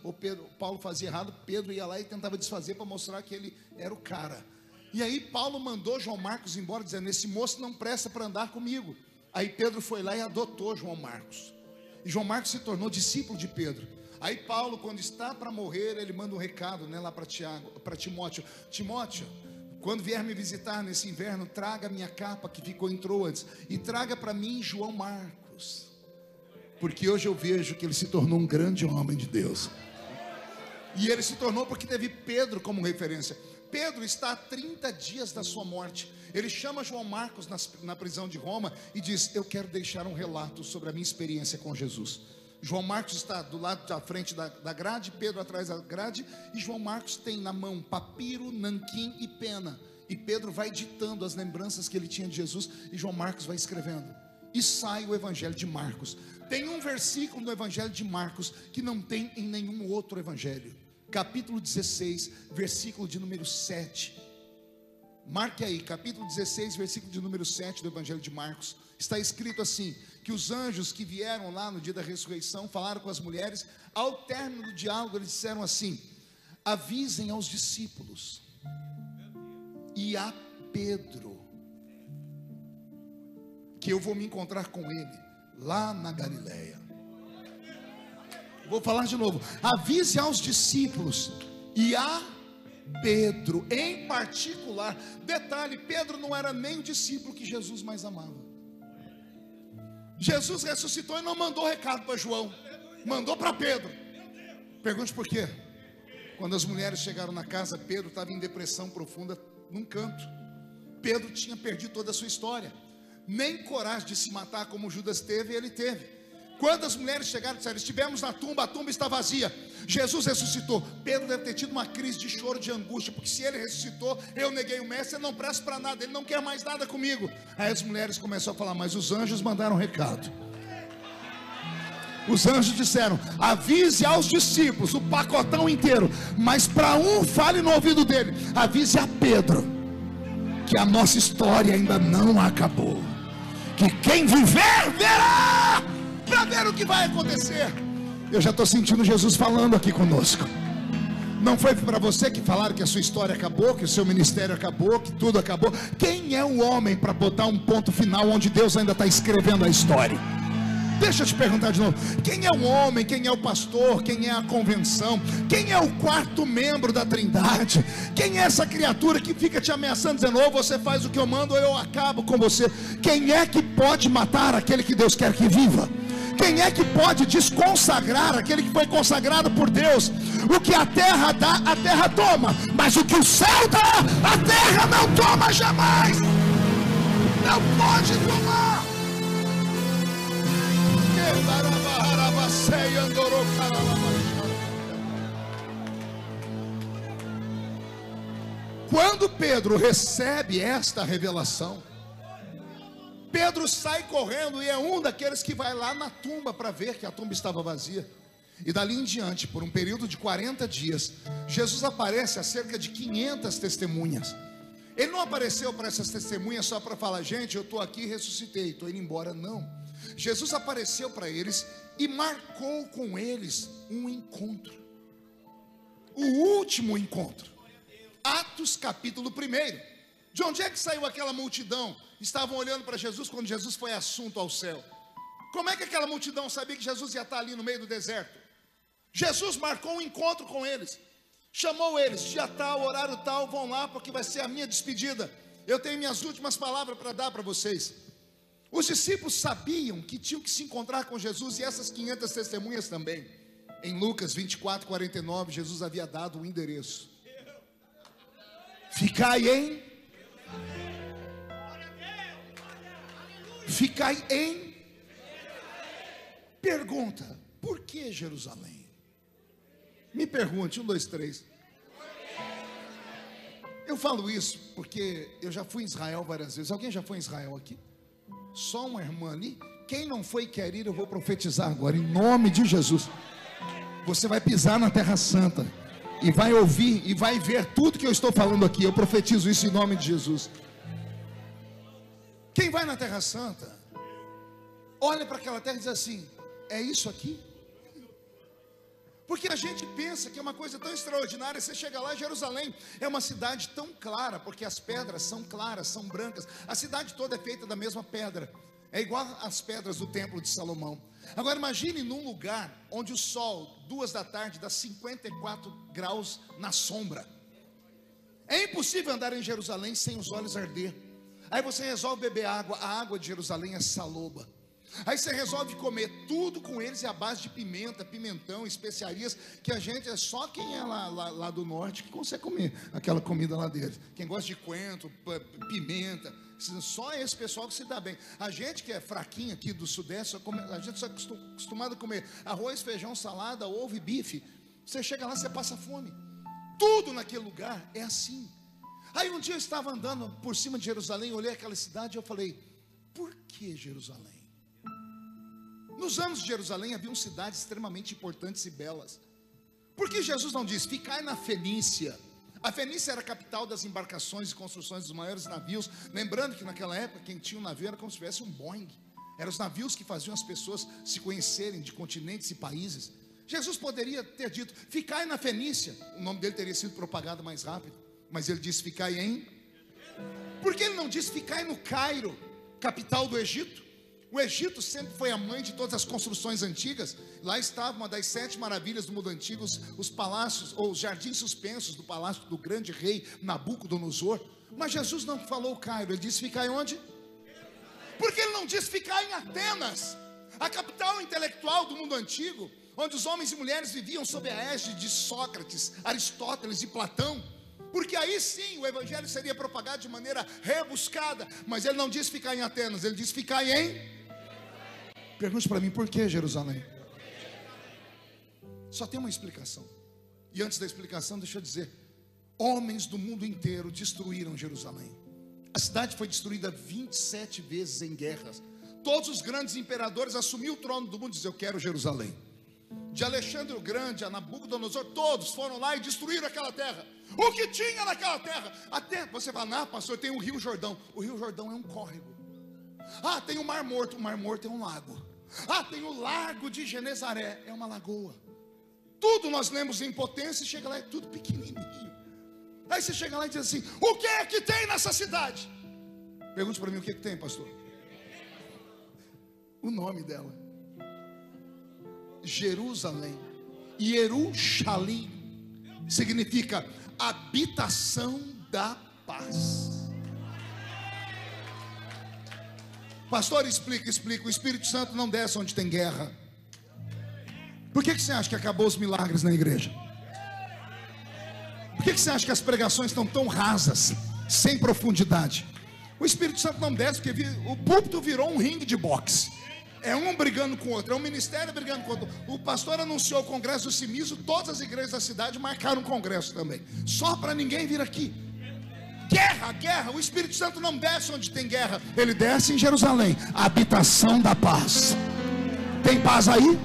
Paulo fazia errado, Pedro ia lá e tentava desfazer para mostrar que ele era o cara. E aí Paulo mandou João Marcos embora, dizendo: esse moço não presta para andar comigo. Aí Pedro foi lá e adotou João Marcos, e João Marcos se tornou discípulo de Pedro. Aí Paulo, quando está para morrer, ele manda um recado, né, lá para Timóteo: Timóteo, quando vier me visitar nesse inverno, traga a minha capa que ficou em Troades, e traga para mim João Marcos, porque hoje eu vejo que ele se tornou um grande homem de Deus. E ele se tornou porque teve Pedro como referência. Pedro está a 30 dias da sua morte. Ele chama João Marcos na prisão de Roma e diz: eu quero deixar um relato sobre a minha experiência com Jesus. João Marcos está do lado da frente da grade, Pedro atrás da grade, e João Marcos tem na mão papiro, nanquim e pena, e Pedro vai ditando as lembranças que ele tinha de Jesus, e João Marcos vai escrevendo, e sai o evangelho de Marcos. Tem um versículo no evangelho de Marcos que não tem em nenhum outro evangelho, capítulo 16, versículo de número 7. Marque aí, capítulo 16, versículo de número 7 do evangelho de Marcos. Está escrito assim: que os anjos que vieram lá no dia da ressurreição falaram com as mulheres. Ao término do diálogo eles disseram assim: avisem aos discípulos e a Pedro que eu vou me encontrar com ele lá na Galileia. Vou falar de novo: avise aos discípulos e a Pedro em particular. Detalhe: Pedro não era nem o discípulo que Jesus mais amava. Jesus ressuscitou e não mandou recado para João, mandou para Pedro. Pergunte por quê? Quando as mulheres chegaram na casa, Pedro estava em depressão profunda num canto. Pedro tinha perdido toda a sua história, nem coragem de se matar como Judas teve, ele teve. Quando as mulheres chegaram, disseram: estivemos na tumba, a tumba está vazia, Jesus ressuscitou. Pedro deve ter tido uma crise de choro, de angústia, porque se ele ressuscitou, eu neguei o mestre, ele não presta para nada, ele não quer mais nada comigo. Aí as mulheres começaram a falar: mas os anjos mandaram um recado. Os anjos disseram: avise aos discípulos, o pacotão inteiro, mas para um, fale no ouvido dele: avise a Pedro que a nossa história ainda não acabou, que quem viver verá, para ver o que vai acontecer. Eu já estou sentindo Jesus falando aqui conosco. Não foi para você que falaram que a sua história acabou, que o seu ministério acabou, que tudo acabou? Quem é o homem para botar um ponto final onde Deus ainda está escrevendo a história? Deixa eu te perguntar de novo: quem é o homem, quem é o pastor, quem é a convenção, quem é o quarto membro da Trindade, quem é essa criatura que fica te ameaçando, dizendo: ou você faz o que eu mando ou eu acabo com você? Quem é que pode matar aquele que Deus quer que viva? Quem é que pode desconsagrar aquele que foi consagrado por Deus? O que a terra dá, a terra toma, mas o que o céu dá, a terra não toma jamais. Não pode tomar. Quando Pedro recebe esta revelação, Pedro sai correndo e é um daqueles que vai lá na tumba para ver que a tumba estava vazia. E dali em diante, por um período de 40 dias, Jesus aparece a cerca de 500 testemunhas. Ele não apareceu para essas testemunhas só para falar: gente, eu estou aqui, ressuscitei, estou indo embora. Não, Jesus apareceu para eles e marcou com eles um encontro. O último encontro. Atos capítulo 1. De onde é que saiu aquela multidão? Estavam olhando para Jesus quando Jesus foi assunto ao céu. Como é que aquela multidão sabia que Jesus ia estar ali no meio do deserto? Jesus marcou um encontro com eles. Chamou eles, dia tal, horário tal, vão lá porque vai ser a minha despedida. Eu tenho minhas últimas palavras para dar para vocês. Os discípulos sabiam que tinham que se encontrar com Jesus e essas 500 testemunhas também. Em Lucas 24, 49, Jesus havia dado o endereço. Ficai em. Pergunta, por que Jerusalém? Me pergunte, 1, 2, 3. Eu falo isso porque eu já fui em Israel várias vezes. Alguém já foi em Israel aqui? Só uma irmã ali. Quem não foi e quer ir, eu vou profetizar agora, em nome de Jesus. Você vai pisar na Terra Santa e vai ouvir e vai ver tudo que eu estou falando aqui. Eu profetizo isso em nome de Jesus. Quem vai na Terra Santa, olha para aquela terra e diz assim: é isso aqui? Porque a gente pensa que é uma coisa tão extraordinária. Você chega lá, Jerusalém é uma cidade tão clara, porque as pedras são claras, são brancas. A cidade toda é feita da mesma pedra. É igual às pedras do templo de Salomão. Agora imagine num lugar onde o sol, 2 da tarde, dá 54 graus na sombra. É impossível andar em Jerusalém sem os olhos arder. Aí você resolve beber água. A água de Jerusalém é saloba. Aí você resolve comer. Tudo com eles é a base de pimenta, pimentão, especiarias, que a gente, é só quem é lá do norte que consegue comer aquela comida lá deles. Quem gosta de coentro, pimenta, só esse pessoal que se dá bem. A gente que é fraquinho aqui do sudeste, a gente só é acostumado a comer arroz, feijão, salada, ovo e bife. Você chega lá, você passa fome. Tudo naquele lugar é assim. Aí um dia eu estava andando por cima de Jerusalém, olhei aquela cidade e eu falei: por que Jerusalém? Nos anos de Jerusalém haviam cidades extremamente importantes e belas. Por que Jesus não diz: ficai na Fenícia? A Fenícia era a capital das embarcações e construções dos maiores navios. Lembrando que naquela época quem tinha um navio era como se tivesse um Boeing. Eram os navios que faziam as pessoas se conhecerem de continentes e países. Jesus poderia ter dito: ficai na Fenícia. O nome dele teria sido propagado mais rápido. Mas ele disse: ficai em. Por que ele não disse: ficai no Cairo, capital do Egito? O Egito sempre foi a mãe de todas as construções antigas. Lá estava uma das 7 maravilhas do mundo antigo, os palácios, ou os jardins suspensos do palácio do grande rei Nabucodonosor. Mas Jesus não falou Cairo, ele disse: ficai onde? Por que ele não disse: ficai em Atenas, a capital intelectual do mundo antigo, onde os homens e mulheres viviam sob a égide de Sócrates, Aristóteles e Platão? Porque aí sim o evangelho seria propagado de maneira rebuscada. Mas ele não disse ficar em Atenas, ele disse ficar em. Pergunte para mim, por que Jerusalém? Só tem uma explicação. E antes da explicação, deixa eu dizer: homens do mundo inteiro destruíram Jerusalém. A cidade foi destruída 27 vezes em guerras. Todos os grandes imperadores assumiram o trono do mundo e diziam: eu quero Jerusalém. De Alexandre o Grande a Nabucodonosor, todos foram lá e destruíram aquela terra. O que tinha naquela terra? Até você fala: pastor, tem o Rio Jordão. O Rio Jordão é um córrego. Tem o Mar Morto. O Mar Morto é um lago. Tem o Lago de Genezaré, é uma lagoa. Tudo nós lemos em potência e chega lá, é tudo pequenininho. Aí você chega lá e diz assim: o que é que tem nessa cidade? Pergunte para mim, o que é que tem, pastor? O nome dela: Jerusalém. Yerushalim significa habitação da paz. Pastor, explica. O Espírito Santo não desce onde tem guerra. Por que você acha que acabou os milagres na igreja? Por que você acha que as pregações estão tão rasas, sem profundidade? O Espírito Santo não desce porque o púlpito virou um ringue de boxe. É um brigando com o outro, é um ministério brigando com o outro. O pastor anunciou o congresso do Cimiso, todas as igrejas da cidade marcaram um congresso também, só para ninguém vir aqui. Guerra, o Espírito Santo não desce onde tem guerra, ele desce em Jerusalém, a habitação da paz. Tem paz aí?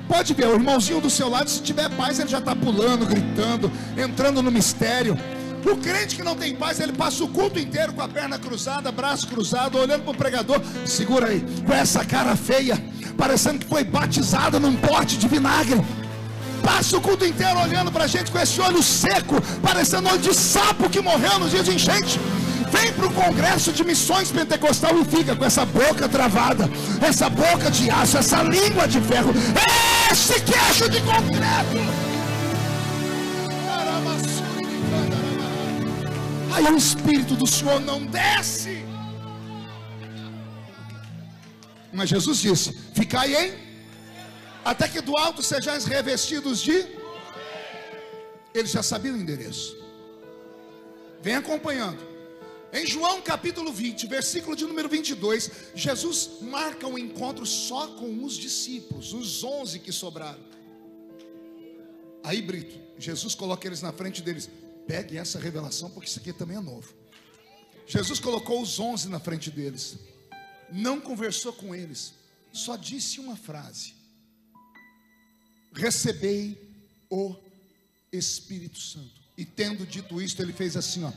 Pode ver, o irmãozinho do seu lado, se tiver paz, ele já está pulando, gritando, entrando no mistério. O crente que não tem paz, ele passa o culto inteiro com a perna cruzada, braço cruzado, olhando para o pregador. Segura aí, com essa cara feia, parecendo que foi batizado num pote de vinagre. passa o culto inteiro olhando para a gente com esse olho seco, parecendo olho de sapo que morreu no dia de enchente. Vem para o congresso de missões pentecostal e fica com essa boca travada, essa boca de aço, essa língua de ferro, esse queixo de concreto. Aí o Espírito do Senhor não desce. Mas Jesus disse: ficai em, até que do alto sejais revestidos de. Ele já sabia o endereço. Vem acompanhando. Em João capítulo 20, versículo de número 22, Jesus marca um encontro só com os discípulos, os 11 que sobraram. Aí, Brito, Jesus coloca eles na frente deles. Pegue essa revelação, porque isso aqui também é novo. Jesus colocou os 11 na frente deles. Não conversou com eles, só disse uma frase: recebei o Espírito Santo. E tendo dito isto, ele fez assim, ó.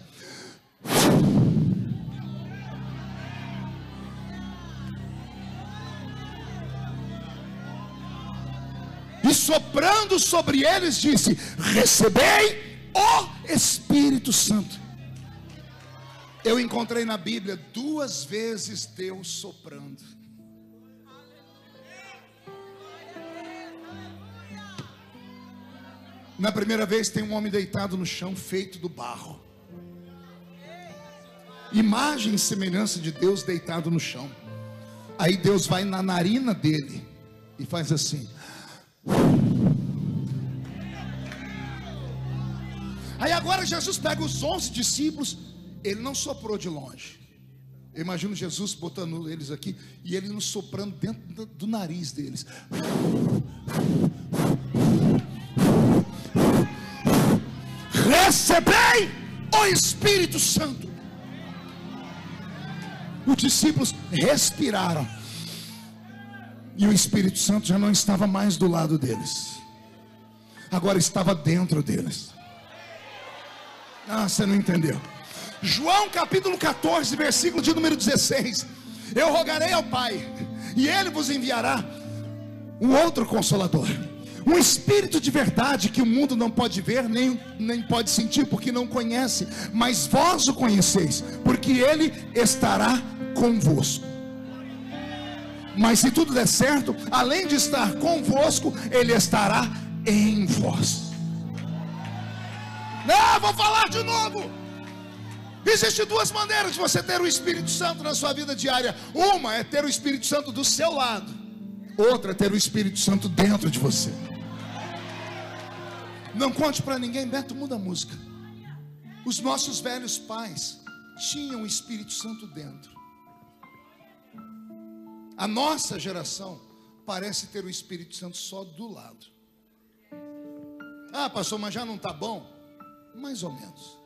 E soprando sobre eles disse: recebei o Espírito Santo. Eu encontrei na Bíblia 2 vezes Deus soprando. Na primeira vez tem um homem deitado no chão, feito do barro. Imagem e semelhança de Deus deitado no chão. Aí Deus vai na narina dele e faz assim. Aí agora Jesus pega os 11 discípulos. Ele não soprou de longe. Eu imagino Jesus botando eles aqui e ele nos soprando dentro do nariz deles. Recebei o Espírito Santo. Os discípulos respiraram e o Espírito Santo já não estava mais do lado deles, agora estava dentro deles. Ah, você não entendeu. João capítulo 14, versículo de número 16: eu rogarei ao Pai, e Ele vos enviará um outro Consolador, um Espírito de verdade, que o mundo não pode ver, nem pode sentir, porque não conhece, mas vós o conheceis, porque Ele estará convosco. Mas se tudo der certo, além de estar convosco, Ele estará em vós. Não, vou falar de novo. Existem 2 maneiras de você ter o Espírito Santo na sua vida diária. Uma é ter o Espírito Santo do seu lado, outra é ter o Espírito Santo dentro de você. Não conte para ninguém. Beto, muda a música. Os nossos velhos pais tinham o Espírito Santo dentro. A nossa geração parece ter o Espírito Santo só do lado. Ah, pastor, mas já não está bom? Mais ou menos.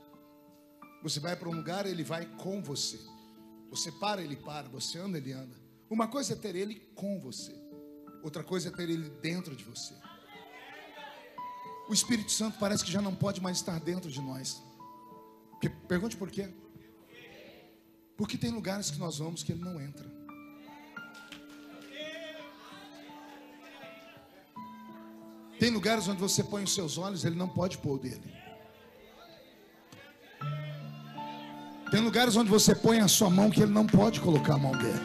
Você vai para um lugar, ele vai com você. Você para, ele para. Você anda, ele anda. Uma coisa é ter ele com você, outra coisa é ter ele dentro de você. O Espírito Santo parece que já não pode mais estar dentro de nós. Pergunte por quê? Porque tem lugares que nós vamos que ele não entra. Tem lugares onde você põe os seus olhos, ele não pode pôr o dele. Tem lugares onde você põe a sua mão que ele não pode colocar a mão dele.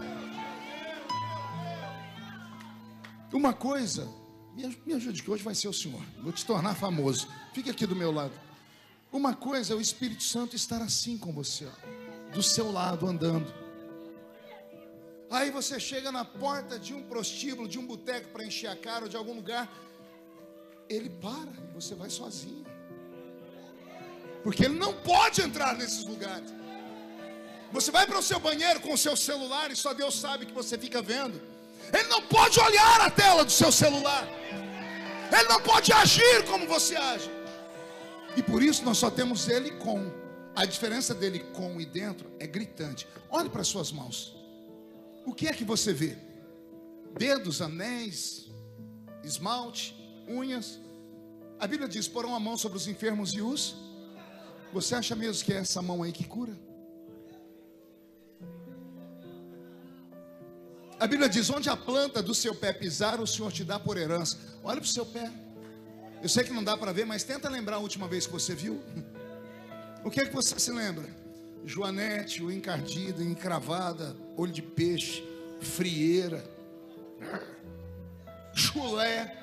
Uma coisa, me ajude que hoje vai ser o senhor. Vou te tornar famoso. Fique aqui do meu lado. Uma coisa é o Espírito Santo estar assim com você, ó, do seu lado, andando. Aí você chega na porta de um prostíbulo, de um boteco para encher a cara, ou de algum lugar. Ele para e você vai sozinho, porque ele não pode entrar nesses lugares. Você vai para o seu banheiro com o seu celular e só Deus sabe que você fica vendo. Ele não pode olhar a tela do seu celular. Ele não pode agir como você age. E por isso nós só temos ele com. A diferença dele com e dentro é gritante. Olhe para as suas mãos. O que é que você vê? Dedos, anéis, esmalte, unhas. A Bíblia diz: porão a mão sobre os enfermos e os. Você acha mesmo que é essa mão aí que cura? A Bíblia diz: onde a planta do seu pé pisar, o Senhor te dá por herança. Olha para o seu pé. Eu sei que não dá para ver, mas tenta lembrar a última vez que você viu. O que é que você se lembra? Joanete, o encardida, encravada, olho de peixe, frieira, chulé.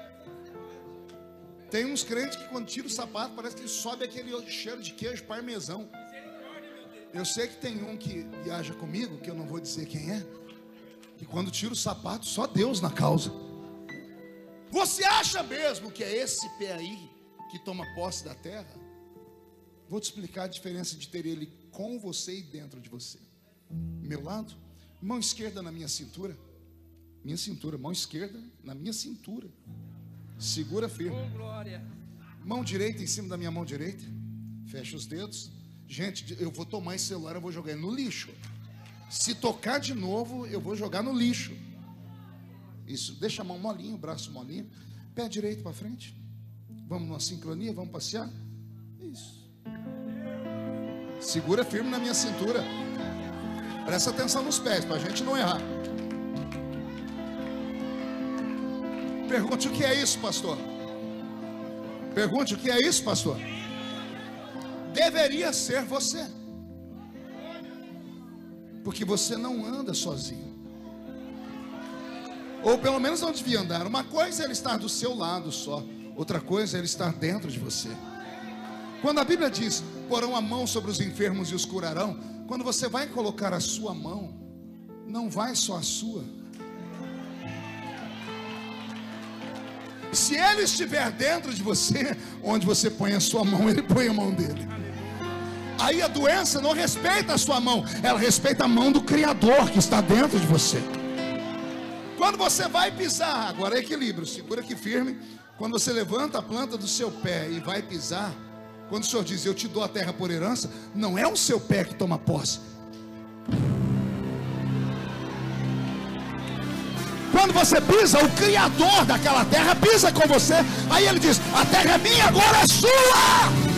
Tem uns crentes que quando tira o sapato parece que sobe aquele cheiro de queijo parmesão. Eu sei que tem um que viaja comigo, que eu não vou dizer quem é, que quando tira o sapato, só Deus na causa. Você acha mesmo que é esse pé aí que toma posse da terra? Vou te explicar a diferença de ter ele com você e dentro de você. Meu lado, mão esquerda na minha cintura. Minha cintura, mão esquerda na minha cintura. Segura firme. Mão direita em cima da minha mão direita. Fecha os dedos. Gente, eu vou tomar esse celular, eu vou jogar ele no lixo. Se tocar de novo, eu vou jogar no lixo. Isso, deixa a mão molinha, o braço molinho. Pé direito para frente. Vamos numa sincronia, vamos passear. Isso. Segura firme na minha cintura. Presta atenção nos pés, para a gente não errar. Pergunte o que é isso, pastor. Pergunte o que é isso, pastor. Deveria ser você, porque você não anda sozinho, ou pelo menos não devia andar. Uma coisa é ele estar do seu lado só, outra coisa é ele estar dentro de você. Quando a Bíblia diz, porão a mão sobre os enfermos e os curarão, quando você vai colocar a sua mão, não vai só a sua. Se ele estiver dentro de você, onde você põe a sua mão, ele põe a mão dele. Aí a doença não respeita a sua mão, ela respeita a mão do Criador que está dentro de você. Quando você vai pisar, agora é equilíbrio, segura aqui firme. Quando você levanta a planta do seu pé e vai pisar, quando o Senhor diz, eu te dou a terra por herança, não é o seu pé que toma posse. Quando você pisa, o Criador daquela terra pisa com você. Aí ele diz, a terra é minha, agora é sua.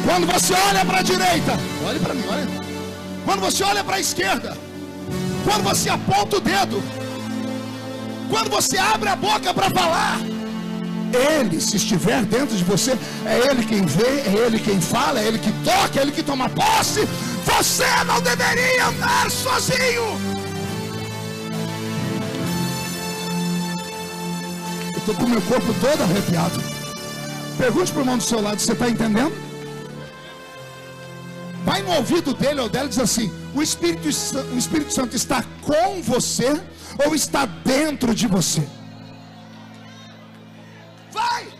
Quando você olha para a direita, olhe para mim, olha. Quando você olha para a esquerda, quando você aponta o dedo, quando você abre a boca para falar, ele, se estiver dentro de você, é ele quem vê, é ele quem fala, é ele que toca, é ele que toma posse. Você não deveria andar sozinho. Eu estou com o meu corpo todo arrepiado. Pergunte para o irmão do seu lado, você está entendendo? Vai no ouvido dele ou dela e diz assim, o Espírito Santo está com você ou está dentro de você? Vai!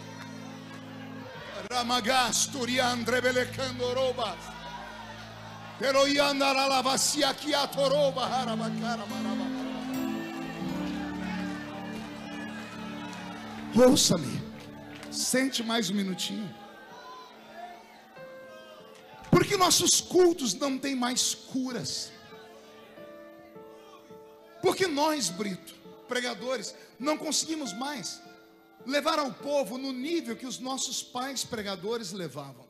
Ouça-me. Sente mais um minutinho. Porque nossos cultos não têm mais curas. Porque nós, Brito, pregadores, não conseguimos mais levar ao povo no nível que os nossos pais pregadores levavam.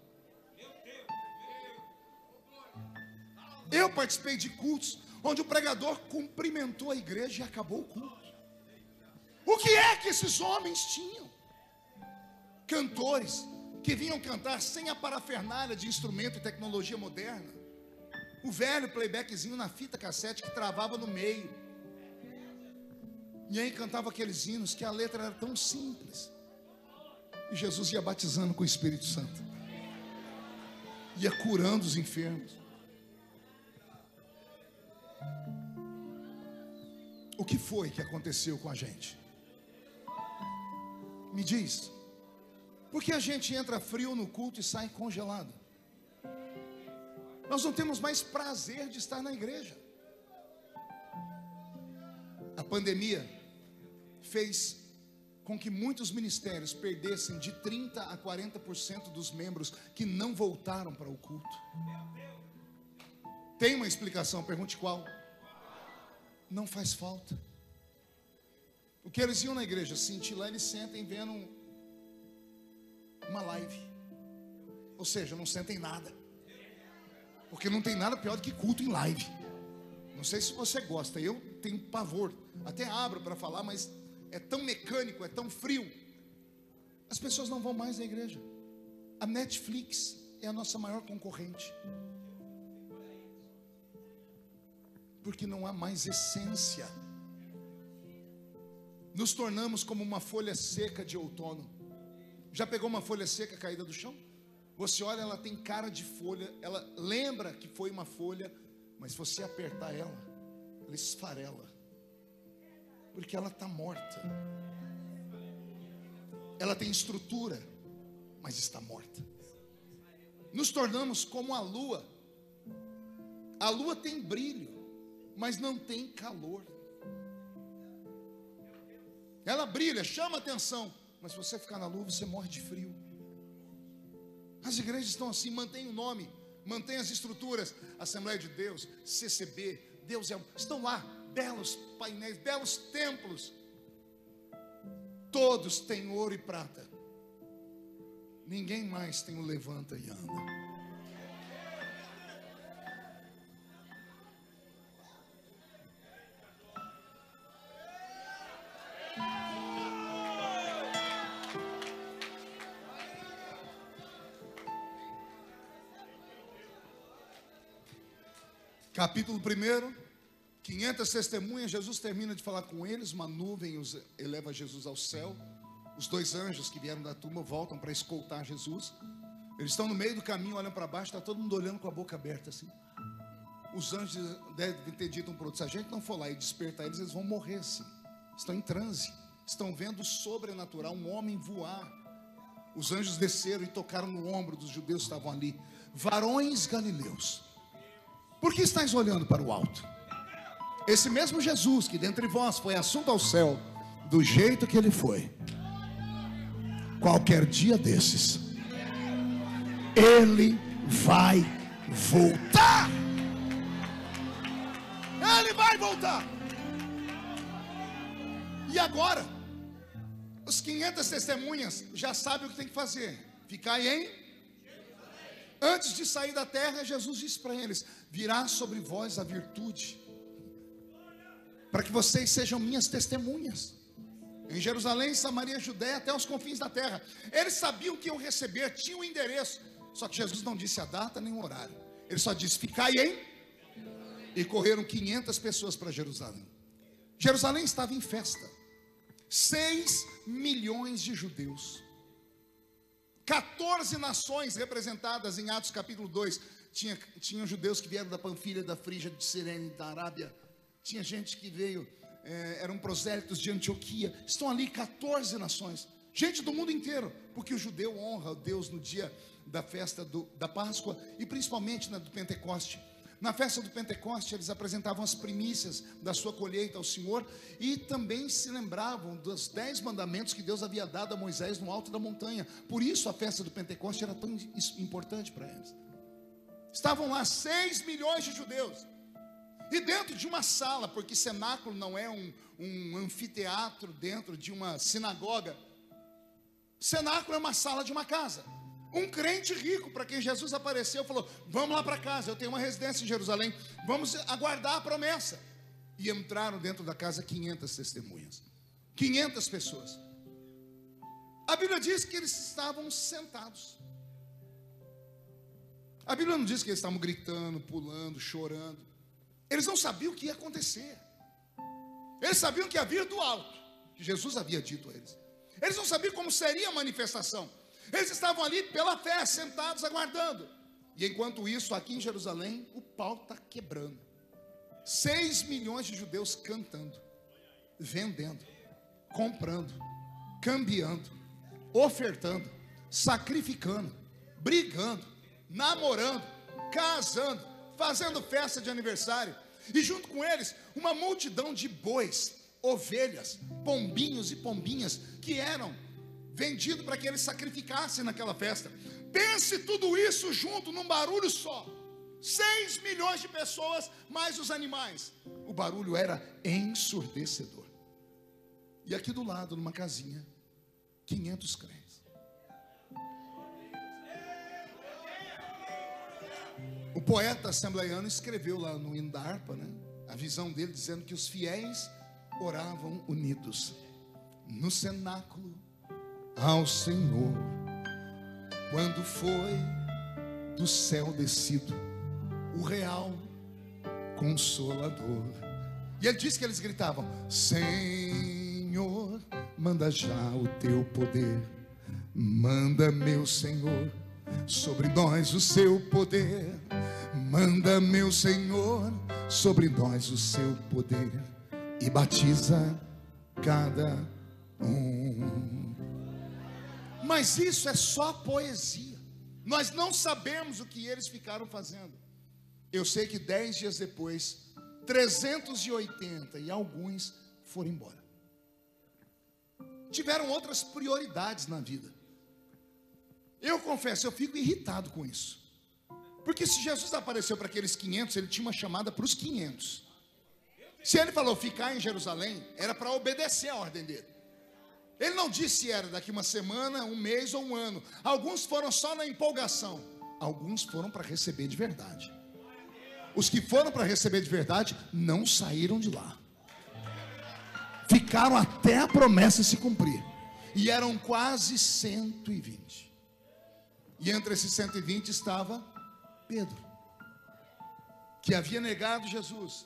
Eu participei de cultos onde o pregador cumprimentou a igreja e acabou o culto. O que é que esses homens tinham? Cantores que vinham cantar sem a parafernália de instrumento e tecnologia moderna. O velho playbackzinho na fita cassete que travava no meio. E aí cantava aqueles hinos que a letra era tão simples. E Jesus ia batizando com o Espírito Santo. Ia curando os enfermos. O que foi que aconteceu com a gente? Me diz. Por que a gente entra frio no culto e sai congelado? Nós não temos mais prazer de estar na igreja. A pandemia fez com que muitos ministérios perdessem de 30% a 40% dos membros que não voltaram para o culto. Tem uma explicação, pergunte qual? Não faz falta. O que eles iam na igreja, lá eles sentem vendo uma live. Ou seja, não sentem nada. Porque não tem nada pior do que culto em live. Não sei se você gosta, eu tenho pavor. Até abro para falar, mas é tão mecânico, é tão frio. As pessoas não vão mais na igreja. A Netflix é a nossa maior concorrente, porque não há mais essência. Nos tornamos como uma folha seca de outono. Já pegou uma folha seca caída do chão? Você olha, ela tem cara de folha, ela lembra que foi uma folha, mas se você apertar ela esfarela, porque ela está morta. Ela tem estrutura, mas está morta. Nos tornamos como a lua. A lua tem brilho, mas não tem calor. Ela brilha, chama atenção, mas se você ficar na lua, você morre de frio. As igrejas estão assim, mantém o nome, mantém as estruturas. Assembleia de Deus, CCB, Deus é... Estão lá, belos painéis, belos templos. Todos têm ouro e prata. Ninguém mais tem o levanta e anda. Capítulo 1, 500 testemunhas. Jesus termina de falar com eles. Uma nuvem os eleva Jesus ao céu. Os 2 anjos que vieram da turma voltam para escoltar Jesus. Eles estão no meio do caminho, olham para baixo. Está todo mundo olhando com a boca aberta assim. Os anjos devem ter dito um para outro: se a gente não for lá e despertar eles, eles vão morrer assim. Estão em transe, estão vendo o sobrenatural, um homem voar. Os anjos desceram e tocaram no ombro dos judeus que estavam ali. Varões galileus, por que estáis olhando para o alto? Esse mesmo Jesus que dentre vós foi assunto ao céu, do jeito que ele foi, qualquer dia desses, ele vai voltar. Ele vai voltar. E agora, os 500 testemunhas já sabem o que tem que fazer. Ficai em... Antes de sair da terra, Jesus disse para eles: virá sobre vós a virtude, para que vocês sejam minhas testemunhas, em Jerusalém, Samaria, Judéia, até os confins da terra. Eles sabiam que iam receber, tinham o endereço, só que Jesus não disse a data nem o horário. Ele só disse: ficai em... E correram 500 pessoas para Jerusalém. Jerusalém estava em festa. 6 milhões de judeus, 14 nações representadas em Atos capítulo 2. Tinha judeus que vieram da Panfilha, da Frígia, de Cirene, da Arábia. Tinha gente que veio, eram prosélitos de Antioquia. Estão ali 14 nações, gente do mundo inteiro, porque o judeu honra a Deus no dia da festa da Páscoa e principalmente na do Pentecoste. Na festa do Pentecoste eles apresentavam as primícias da sua colheita ao Senhor e também se lembravam dos 10 mandamentos que Deus havia dado a Moisés no alto da montanha. Por isso a festa do Pentecoste era tão importante para eles. Estavam lá 6 milhões de judeus e dentro de uma sala, porque cenáculo não é um anfiteatro dentro de uma sinagoga. Cenáculo é uma sala de uma casa. Um crente rico, para quem Jesus apareceu, falou: vamos lá para casa, eu tenho uma residência em Jerusalém, vamos aguardar a promessa. E entraram dentro da casa 500 testemunhas, 500 pessoas. A Bíblia diz que eles estavam sentados. A Bíblia não diz que eles estavam gritando, pulando, chorando. Eles não sabiam o que ia acontecer. Eles sabiam que ia vir do alto, que Jesus havia dito a eles. Eles não sabiam como seria a manifestação. Eles estavam ali pela fé, sentados aguardando. E enquanto isso, aqui em Jerusalém, o pau está quebrando. 6 milhões de judeus cantando, vendendo, comprando, cambiando, ofertando, sacrificando, brigando, namorando, casando, fazendo festa de aniversário. E junto com eles, uma multidão de bois, ovelhas, pombinhos e pombinhas que eram vendido para que eles sacrificassem naquela festa. Pense tudo isso junto num barulho só. 6 milhões de pessoas, mais os animais. O barulho era ensurdecedor. E aqui do lado, numa casinha, 500 crentes. O poeta assembleiano escreveu lá no hino da harpa, né, a visão dele, dizendo que os fiéis oravam unidos no cenáculo ao Senhor, quando foi do céu descido o real Consolador. E ele disse que eles gritavam: Senhor, manda já o teu poder. Manda, meu Senhor, sobre nós o seu poder. Manda, meu Senhor, sobre nós o seu poder. E batiza cada um. Mas isso é só poesia. Nós não sabemos o que eles ficaram fazendo. Eu sei que 10 dias depois, 380 e alguns foram embora. Tiveram outras prioridades na vida. Eu confesso, eu fico irritado com isso. Porque se Jesus apareceu para aqueles 500, ele tinha uma chamada para os 500. Se ele falou ficar em Jerusalém, era para obedecer a ordem dele. Ele não disse se era daqui uma semana, um mês ou um ano. Alguns foram só na empolgação. Alguns foram para receber de verdade. Os que foram para receber de verdade não saíram de lá. Ficaram até a promessa se cumprir. E eram quase 120. E entre esses 120 estava Pedro, que havia negado Jesus,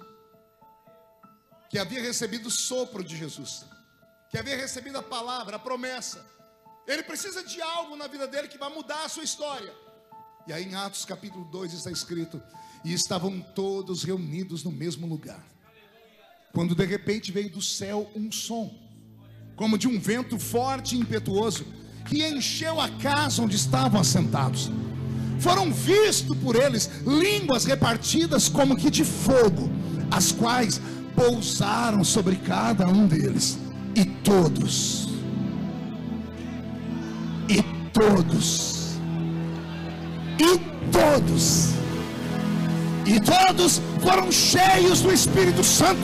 que havia recebido o sopro de Jesus, que havia recebido a palavra, a promessa. Ele precisa de algo na vida dele que vai mudar a sua história. E aí em Atos capítulo 2 está escrito: e estavam todos reunidos no mesmo lugar, quando de repente veio do céu um som, como de um vento forte e impetuoso, que encheu a casa onde estavam assentados. Foram vistos por eles línguas repartidas como que de fogo, as quais pousaram sobre cada um deles. E todos foram cheios do Espírito Santo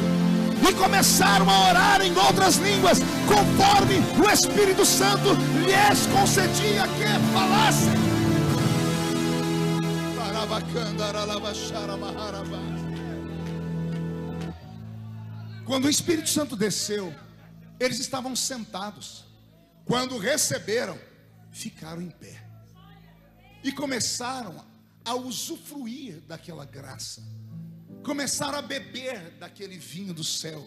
e começaram a orar em outras línguas, conforme o Espírito Santo lhes concedia que falassem. Quando o Espírito Santo desceu, eles estavam sentados. Quando receberam, ficaram em pé e começaram a usufruir daquela graça. Começaram a beber daquele vinho do céu.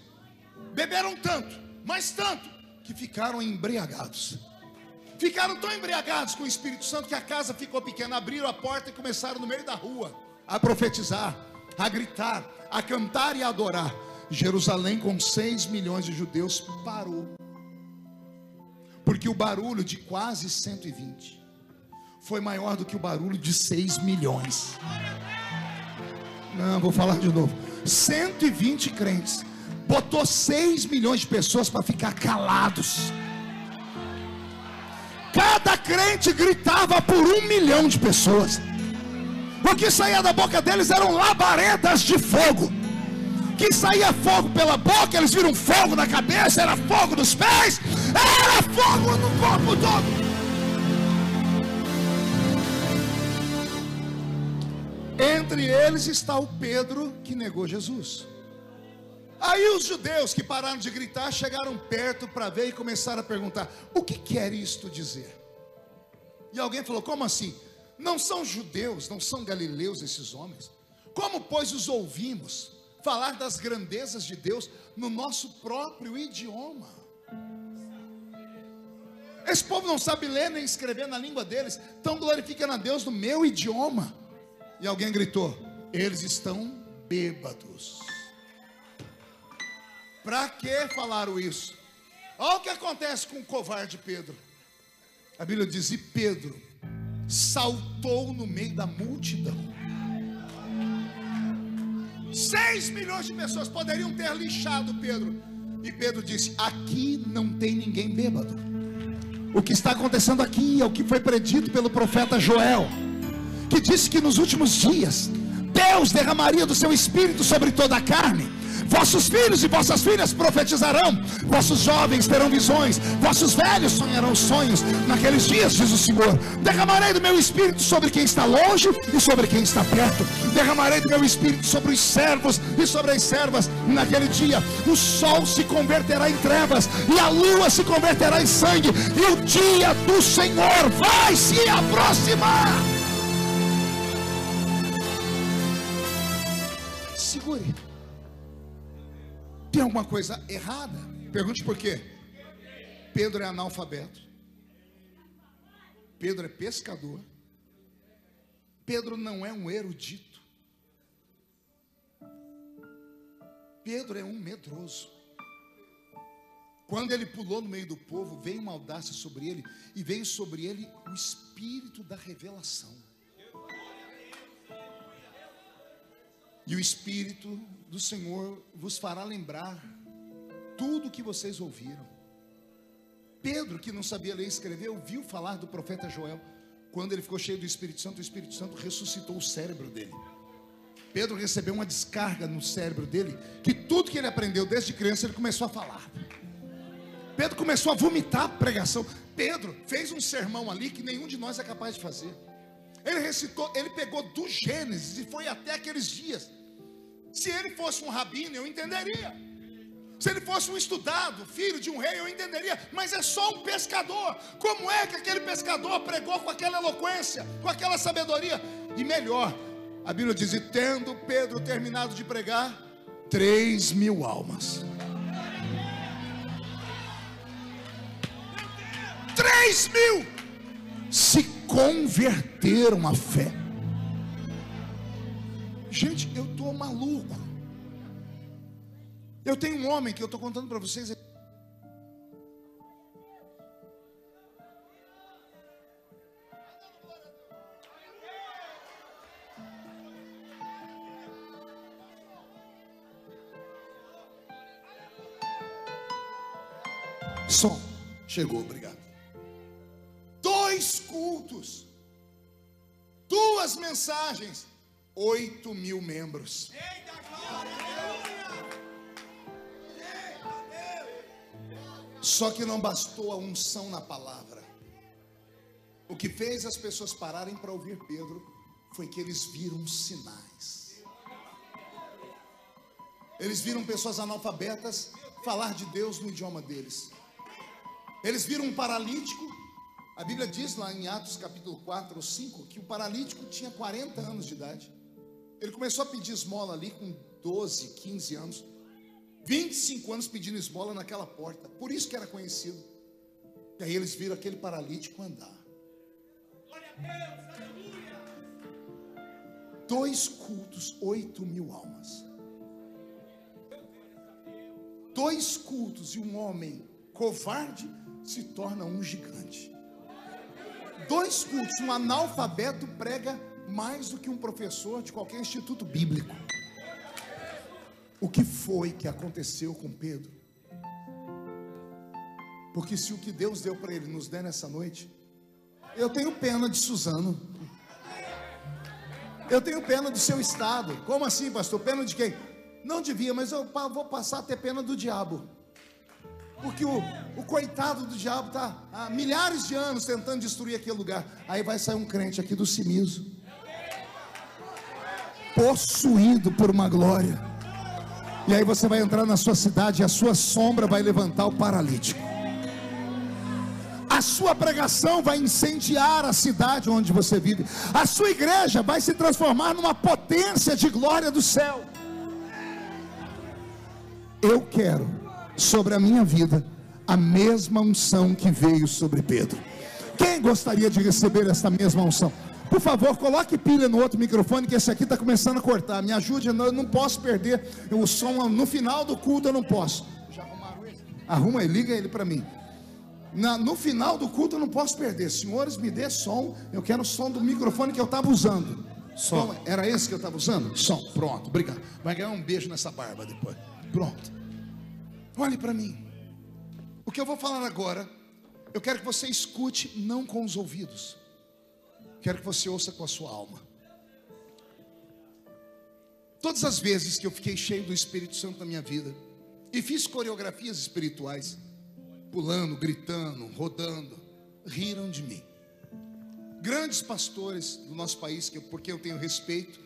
Beberam tanto, mas tanto, que ficaram embriagados. Ficaram tão embriagados com o Espírito Santo que a casa ficou pequena. Abriram a porta e começaram no meio da rua a profetizar, a gritar, a cantar e a adorar. Jerusalém, com 6 milhões de judeus, parou, porque o barulho de quase 120 foi maior do que o barulho de 6 milhões. Não, vou falar de novo. 120 crentes botou 6 milhões de pessoas para ficar calados. Cada crente gritava por 1 milhão de pessoas. O que saía da boca deles eram labaredas de fogo. Que saía fogo pela boca, eles viram fogo na cabeça, era fogo nos pés, era fogo no corpo todo. Entre eles está o Pedro, que negou Jesus. Aí os judeus que pararam de gritar chegaram perto para ver e começaram a perguntar: o que quer isto dizer? E alguém falou: como assim? Não são judeus, não são galileus esses homens? Como pois os ouvimos falar das grandezas de Deus no nosso próprio idioma? Esse povo não sabe ler nem escrever na língua deles, estão glorificando a Deus no meu idioma. E alguém gritou: eles estão bêbados. Para que falaram isso? Olha o que acontece com o covarde Pedro. A Bíblia diz: e Pedro saltou no meio da multidão. 6 milhões de pessoas poderiam ter lixado Pedro. E Pedro disse: aqui não tem ninguém bêbado. O que está acontecendo aqui é o que foi predito pelo profeta Joel, que disse que nos últimos dias Deus derramaria do seu espírito sobre toda a carne. vossos filhos e vossas filhas profetizarão, vossos jovens terão visões, vossos velhos sonharão sonhos. Naqueles dias, diz o Senhor, derramarei do meu espírito sobre quem está longe e sobre quem está perto. Derramarei do meu espírito sobre os servos e sobre as servas. Naquele dia o sol se converterá em trevas e a lua se converterá em sangue, e o dia do Senhor vai se aproximar. Segure. Tem alguma coisa errada? Pergunte por quê. Pedro é analfabeto. Pedro é pescador. Pedro não é um erudito. Pedro é um medroso. Quando ele pulou no meio do povo, veio uma audácia sobre ele, e veio sobre ele o espírito da revelação. E o Espírito do Senhor vos fará lembrar tudo o que vocês ouviram. Pedro, que não sabia ler e escrever, ouviu falar do profeta Joel. Quando ele ficou cheio do Espírito Santo, o Espírito Santo ressuscitou o cérebro dele. Pedro recebeu uma descarga no cérebro dele, que tudo que ele aprendeu desde criança, ele começou a falar. Pedro começou a vomitar a pregação. Pedro fez um sermão ali que nenhum de nós é capaz de fazer. Ele recitou, ele pegou do Gênesis e foi até aqueles dias. Se ele fosse um rabino, eu entenderia. Se ele fosse um estudado, filho de um rei, eu entenderia. Mas é só um pescador. Como é que aquele pescador pregou com aquela eloquência, com aquela sabedoria? E melhor, a Bíblia diz: e tendo Pedro terminado de pregar, 3.000 almas. 3.000 se converteram à fé. Gente, eu estou maluco. Eu tenho um homem que eu estou contando para vocês. Som, chegou, obrigado. 2 cultos, 2 mensagens, 8.000 membros. Só que não bastou a unção na palavra. O que fez as pessoas pararem para ouvir Pedro foi que eles viram sinais. Eles viram pessoas analfabetas falar de Deus no idioma deles. Eles viram um paralítico. A Bíblia diz lá em Atos capítulo 4 ou 5 que o paralítico tinha 40 anos de idade. Ele começou a pedir esmola ali com 12, 15 anos. 25 anos pedindo esmola naquela porta. Por isso que era conhecido. E aí eles viram aquele paralítico andar. 2 cultos, 8.000 almas. 2 cultos e um homem covarde se torna um gigante. 2 cultos, um analfabeto prega mais do que um professor de qualquer instituto bíblico. O que foi que aconteceu com Pedro? Porque se o que Deus deu para ele nos der nessa noite, eu tenho pena de Suzano. Eu tenho pena do seu estado. Como assim, pastor? Pena de quem? Não devia, mas eu vou passar a ter pena do diabo. Porque o coitado do diabo está há milhares de anos tentando destruir aquele lugar. Aí vai sair um crente aqui do Cimiso, possuído por uma glória. E aí você vai entrar na sua cidade e a sua sombra vai levantar o paralítico. A sua pregação vai incendiar a cidade onde você vive. A sua igreja vai se transformar numa potência de glória do céu. Eu quero sobre a minha vida a mesma unção que veio sobre Pedro. Quem gostaria de receber essa mesma unção? Por favor, coloque pilha no outro microfone, que esse aqui está começando a cortar. Me ajude, eu não posso perder o som. No final do culto eu não posso. Já arrumaram ele? Arruma ele, liga ele para mim. No final do culto eu não posso perder. Senhores, me dê som. Eu quero o som do microfone que eu estava usando. Som. Era esse que eu estava usando? Som, pronto, obrigado. Vai ganhar um beijo nessa barba depois. Pronto. Olhe para mim. O que eu vou falar agora, eu quero que você escute não com os ouvidos. Quero que você ouça com a sua alma. Todas as vezes que eu fiquei cheio do Espírito Santo na minha vida e fiz coreografias espirituais, pulando, gritando, rodando, riram de mim. Grandes pastores do nosso país, porque eu tenho respeito,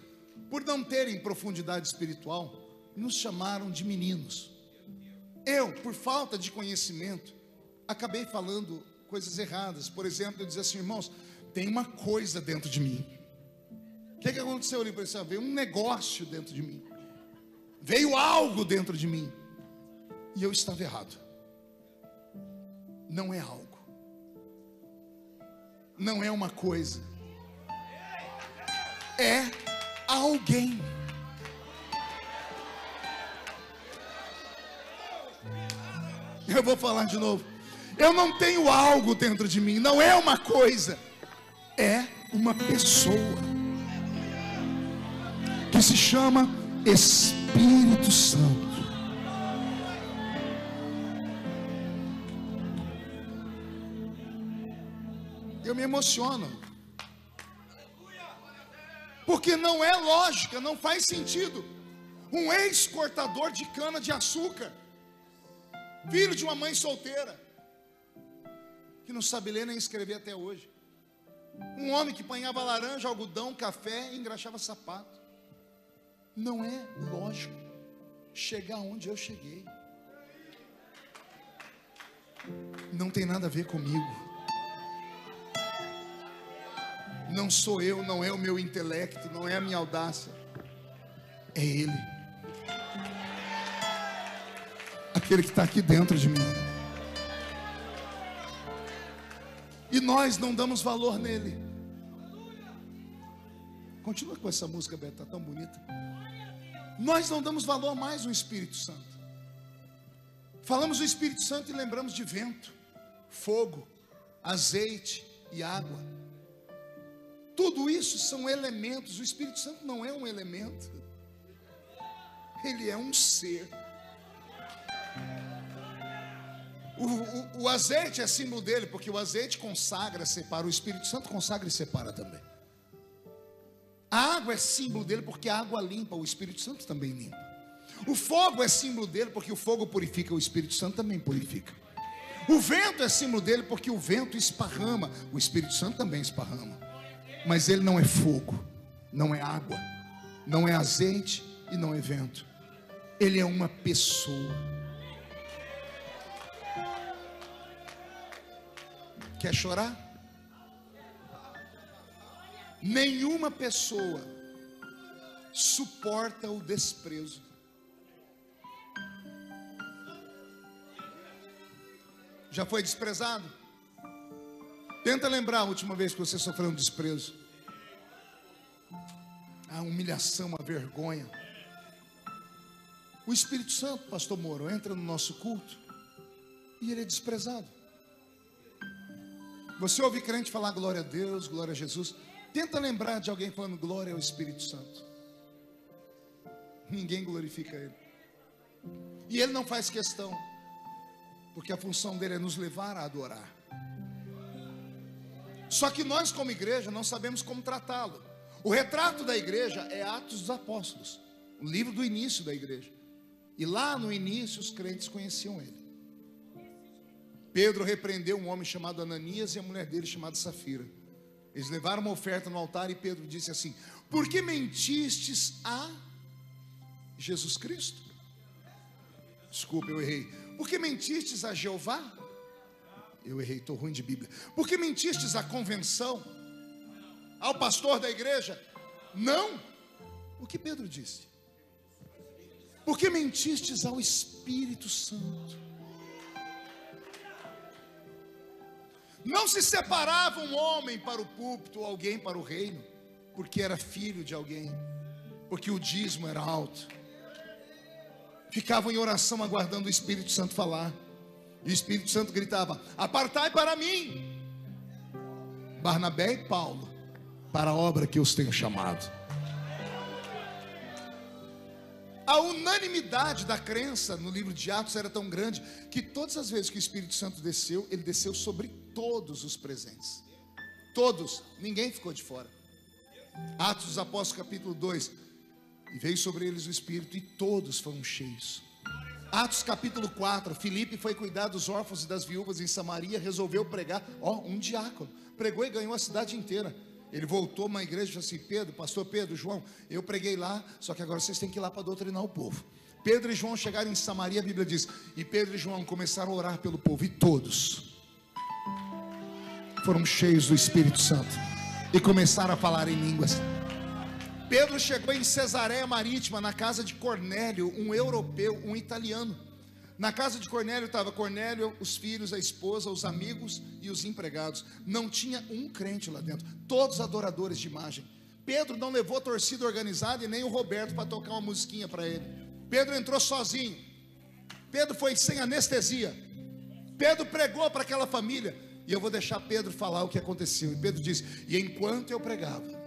por não terem profundidade espiritual, nos chamaram de meninos. Eu, por falta de conhecimento, acabei falando coisas erradas. Por exemplo, eu dizia assim: irmãos, tem uma coisa dentro de mim. O que aconteceu ali? Veio um negócio dentro de mim, veio algo dentro de mim, e eu estava errado. Não é algo, não é uma coisa, é alguém. Eu vou falar de novo. Eu não tenho algo dentro de mim, não é uma coisa, é uma pessoa que se chama Espírito Santo. Eu me emociono, porque não é lógica, não faz sentido um ex-cortador de cana de açúcar, filho de uma mãe solteira, que não sabe ler nem escrever até hoje, um homem que apanhava laranja, algodão, café e engraxava sapato. Não é lógico chegar onde eu cheguei. Não tem nada a ver comigo. Não sou eu, não é o meu intelecto, não é a minha audácia, é Ele, aquele que está aqui dentro de mim. E nós não damos valor nele. Continua com essa música, Beto, está tão bonita. Nós não damos valor mais ao Espírito Santo. Falamos do Espírito Santo e lembramos de vento, fogo, azeite e água. Tudo isso são elementos. O Espírito Santo não é um elemento, ele é um ser. O azeite é símbolo dele, porque o azeite consagra, separa. O Espírito Santo consagra e separa também. A água é símbolo dele, porque a água limpa. O Espírito Santo também limpa. O fogo é símbolo dele, porque o fogo purifica. O Espírito Santo também purifica. O vento é símbolo dele, porque o vento esparrama. O Espírito Santo também esparrama. Mas ele não é fogo, não é água, não é azeite e não é vento. Ele é uma pessoa. Quer chorar? Nenhuma pessoa suporta o desprezo. Já foi desprezado? Tenta lembrar a última vez que você sofreu um desprezo. A humilhação, a vergonha. O Espírito Santo, pastor Moro, entra no nosso culto e ele é desprezado. Você ouve crente falar glória a Deus, glória a Jesus. Tenta lembrar de alguém falando glória ao Espírito Santo. Ninguém glorifica ele. E ele não faz questão, porque a função dele é nos levar a adorar. Só que nós, como igreja, não sabemos como tratá-lo. O retrato da igreja é Atos dos Apóstolos, o livro do início da igreja. E lá no início os crentes conheciam ele. Pedro repreendeu um homem chamado Ananias e a mulher dele chamada Safira. Eles levaram uma oferta no altar e Pedro disse assim: por que mentistes a Jesus Cristo? Desculpa, eu errei. Por que mentistes a Jeová? Eu errei, estou ruim de Bíblia. Por que mentistes à convenção? Ao pastor da igreja? Não. O que Pedro disse? Por que mentistes ao Espírito Santo? Não se separava um homem para o púlpito, alguém para o reino, porque era filho de alguém, porque o dízimo era alto. Ficavam em oração aguardando o Espírito Santo falar. E o Espírito Santo gritava: apartai para mim Barnabé e Paulo para a obra que eu os tenho chamado. A unanimidade da crença no livro de Atos era tão grande que todas as vezes que o Espírito Santo desceu, ele desceu sobre todos os presentes. Todos, ninguém ficou de fora. Atos dos Apóstolos capítulo 2. E veio sobre eles o Espírito, e todos foram cheios. Atos capítulo 4, Filipe foi cuidar dos órfãos e das viúvas em Samaria, resolveu pregar, um diácono, pregou e ganhou a cidade inteira. Ele voltou a uma igreja e falou assim: Pedro, pastor Pedro, João, eu preguei lá, só que agora vocês têm que ir lá para doutrinar o povo. Pedro e João chegaram em Samaria, a Bíblia diz, e Pedro e João começaram a orar pelo povo, e todos foram cheios do Espírito Santo, e começaram a falar em línguas. Pedro chegou em Cesareia Marítima, na casa de Cornélio, um europeu, um italiano. Na casa de Cornélio estava Cornélio, os filhos, a esposa, os amigos e os empregados. Não tinha um crente lá dentro, todos adoradores de imagem. Pedro não levou a torcida organizada e nem o Roberto para tocar uma musiquinha para ele. Pedro entrou sozinho. Pedro foi sem anestesia. Pedro pregou para aquela família. E eu vou deixar Pedro falar o que aconteceu. E Pedro disse: e enquanto eu pregava,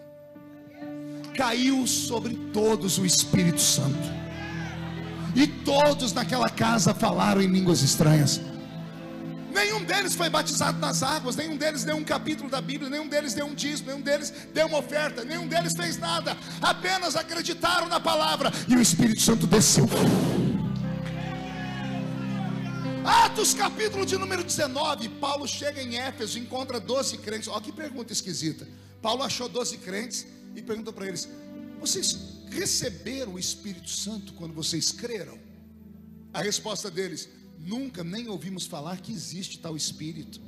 caiu sobre todos o Espírito Santo, e todos naquela casa falaram em línguas estranhas. Nenhum deles foi batizado nas águas, nenhum deles deu um capítulo da Bíblia, nenhum deles deu um dízimo, nenhum deles deu uma oferta, nenhum deles fez nada, apenas acreditaram na palavra, e o Espírito Santo desceu. Atos capítulo de número 19, Paulo chega em Éfeso, encontra 12 crentes. Olha que pergunta esquisita. Paulo achou 12 crentes e perguntou para eles: vocês receberam o Espírito Santo quando vocês creram? A resposta deles: nunca nem ouvimos falar que existe tal Espírito.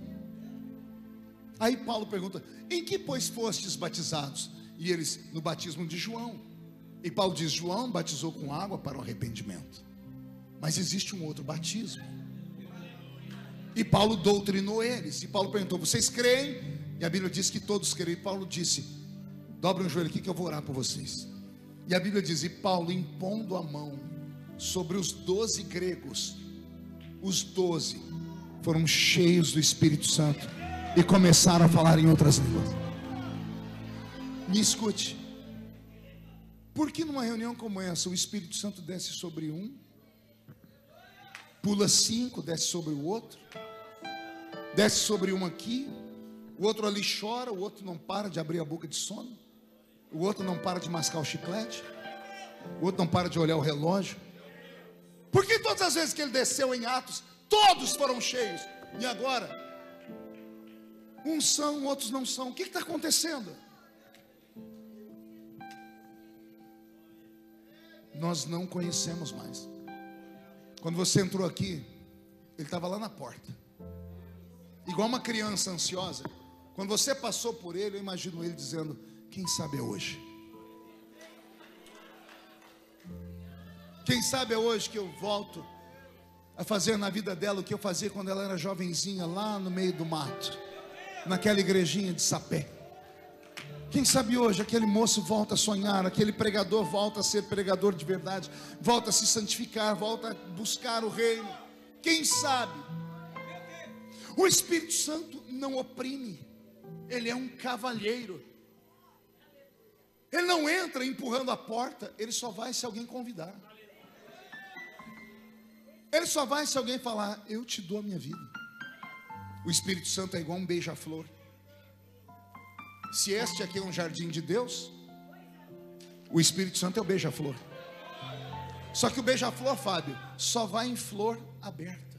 Aí Paulo pergunta: em que pois fostes batizados? E eles: no batismo de João. E Paulo diz: João batizou com água para o arrependimento, mas existe um outro batismo. E Paulo doutrinou eles. E Paulo perguntou: vocês creem? E a Bíblia diz que todos creem. E Paulo disse: dobra um joelho aqui que eu vou orar por vocês. E a Bíblia diz: e Paulo, impondo a mão sobre os 12 gregos, os 12 foram cheios do Espírito Santo e começaram a falar em outras línguas. Me escute. Por que numa reunião como essa o Espírito Santo desce sobre um, pula 5, desce sobre o outro, desce sobre um aqui, o outro ali chora, o outro não para de abrir a boca de sono, o outro não para de mascar o chiclete, o outro não para de olhar o relógio? Porque todas as vezes que ele desceu em Atos, todos foram cheios. E agora, uns são, outros não são. O que está acontecendo? Nós não conhecemos mais. Quando você entrou aqui, ele estava lá na porta, igual uma criança ansiosa. Quando você passou por ele, eu imagino ele dizendo: quem sabe é hoje? Quem sabe é hoje que eu volto a fazer na vida dela o que eu fazia quando ela era jovenzinha, lá no meio do mato, naquela igrejinha de Sapé. Quem sabe hoje aquele moço volta a sonhar, aquele pregador volta a ser pregador de verdade, volta a se santificar, volta a buscar o reino. Quem sabe? O Espírito Santo não oprime, ele é um cavalheiro. Ele não entra empurrando a porta, ele só vai se alguém convidar. Ele só vai se alguém falar: eu te dou a minha vida. O Espírito Santo é igual um beija-flor. Se este aqui é um jardim de Deus, o Espírito Santo é o beija-flor. Só que o beija-flor, Fábio, só vai em flor aberta.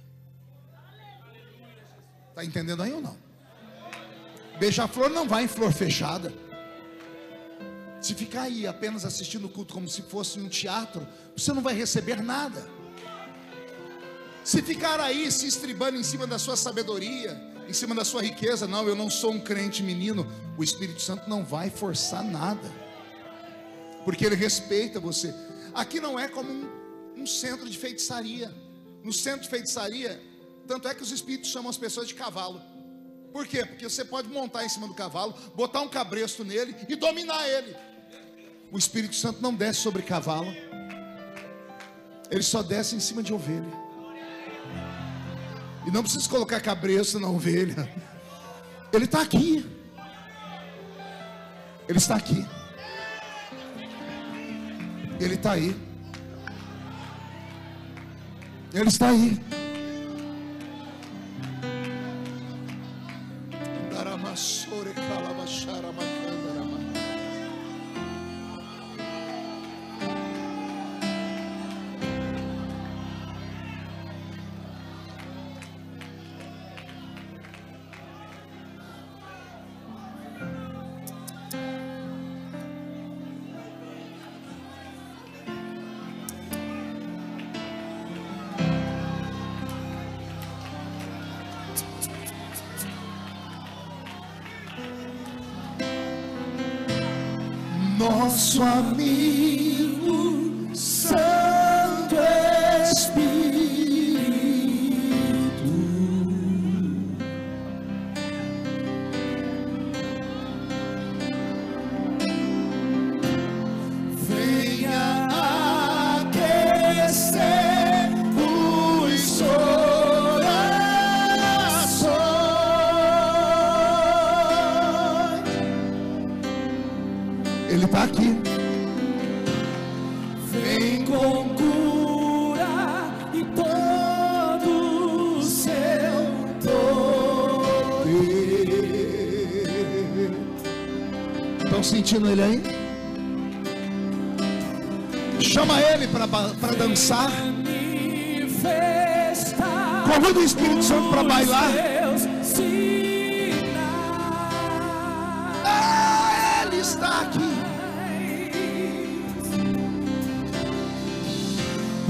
Está entendendo aí ou não? Beija-flor não vai em flor fechada. Se ficar aí apenas assistindo o culto como se fosse um teatro, você não vai receber nada. Se ficar aí se estribando em cima da sua sabedoria, em cima da sua riqueza, não, eu não sou um crente menino, o Espírito Santo não vai forçar nada, porque ele respeita você. Aqui não é como um centro de feitiçaria. No centro de feitiçaria, tanto é que os espíritos chamam as pessoas de cavalo. Por quê? Porque você pode montar em cima do cavalo, botar um cabresto nele e dominar ele. O Espírito Santo não desce sobre cavalo, ele só desce em cima de ovelha. E não precisa colocar cabresto na ovelha. Ele está aqui. Ele está aqui. Ele está aí. Ele está aí. nosso amigo Santo Espírito, venha aquecer os corações. Ele está aqui. Vem com cura e todo o seu poder. Estão sentindo ele aí? Chama ele para dançar. Convida o Espírito Santo para bailar. Ele está aqui.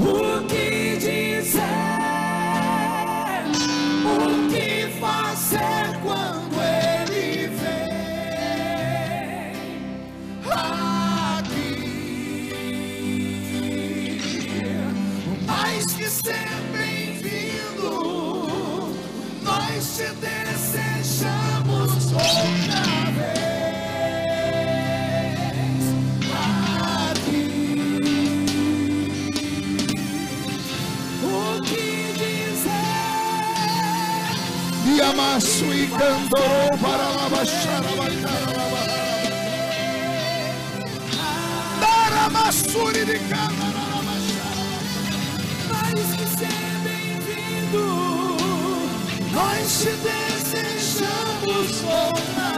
O que dizer, o que fazer quando ele vem aqui? Mais que ser bem-vindo, nós te desejamos outra vez. Amasso e candorou para lá baixar a baixar a Daramassuri de Candará baixar. Mais que ser bem-vindo, nós te desejamos outra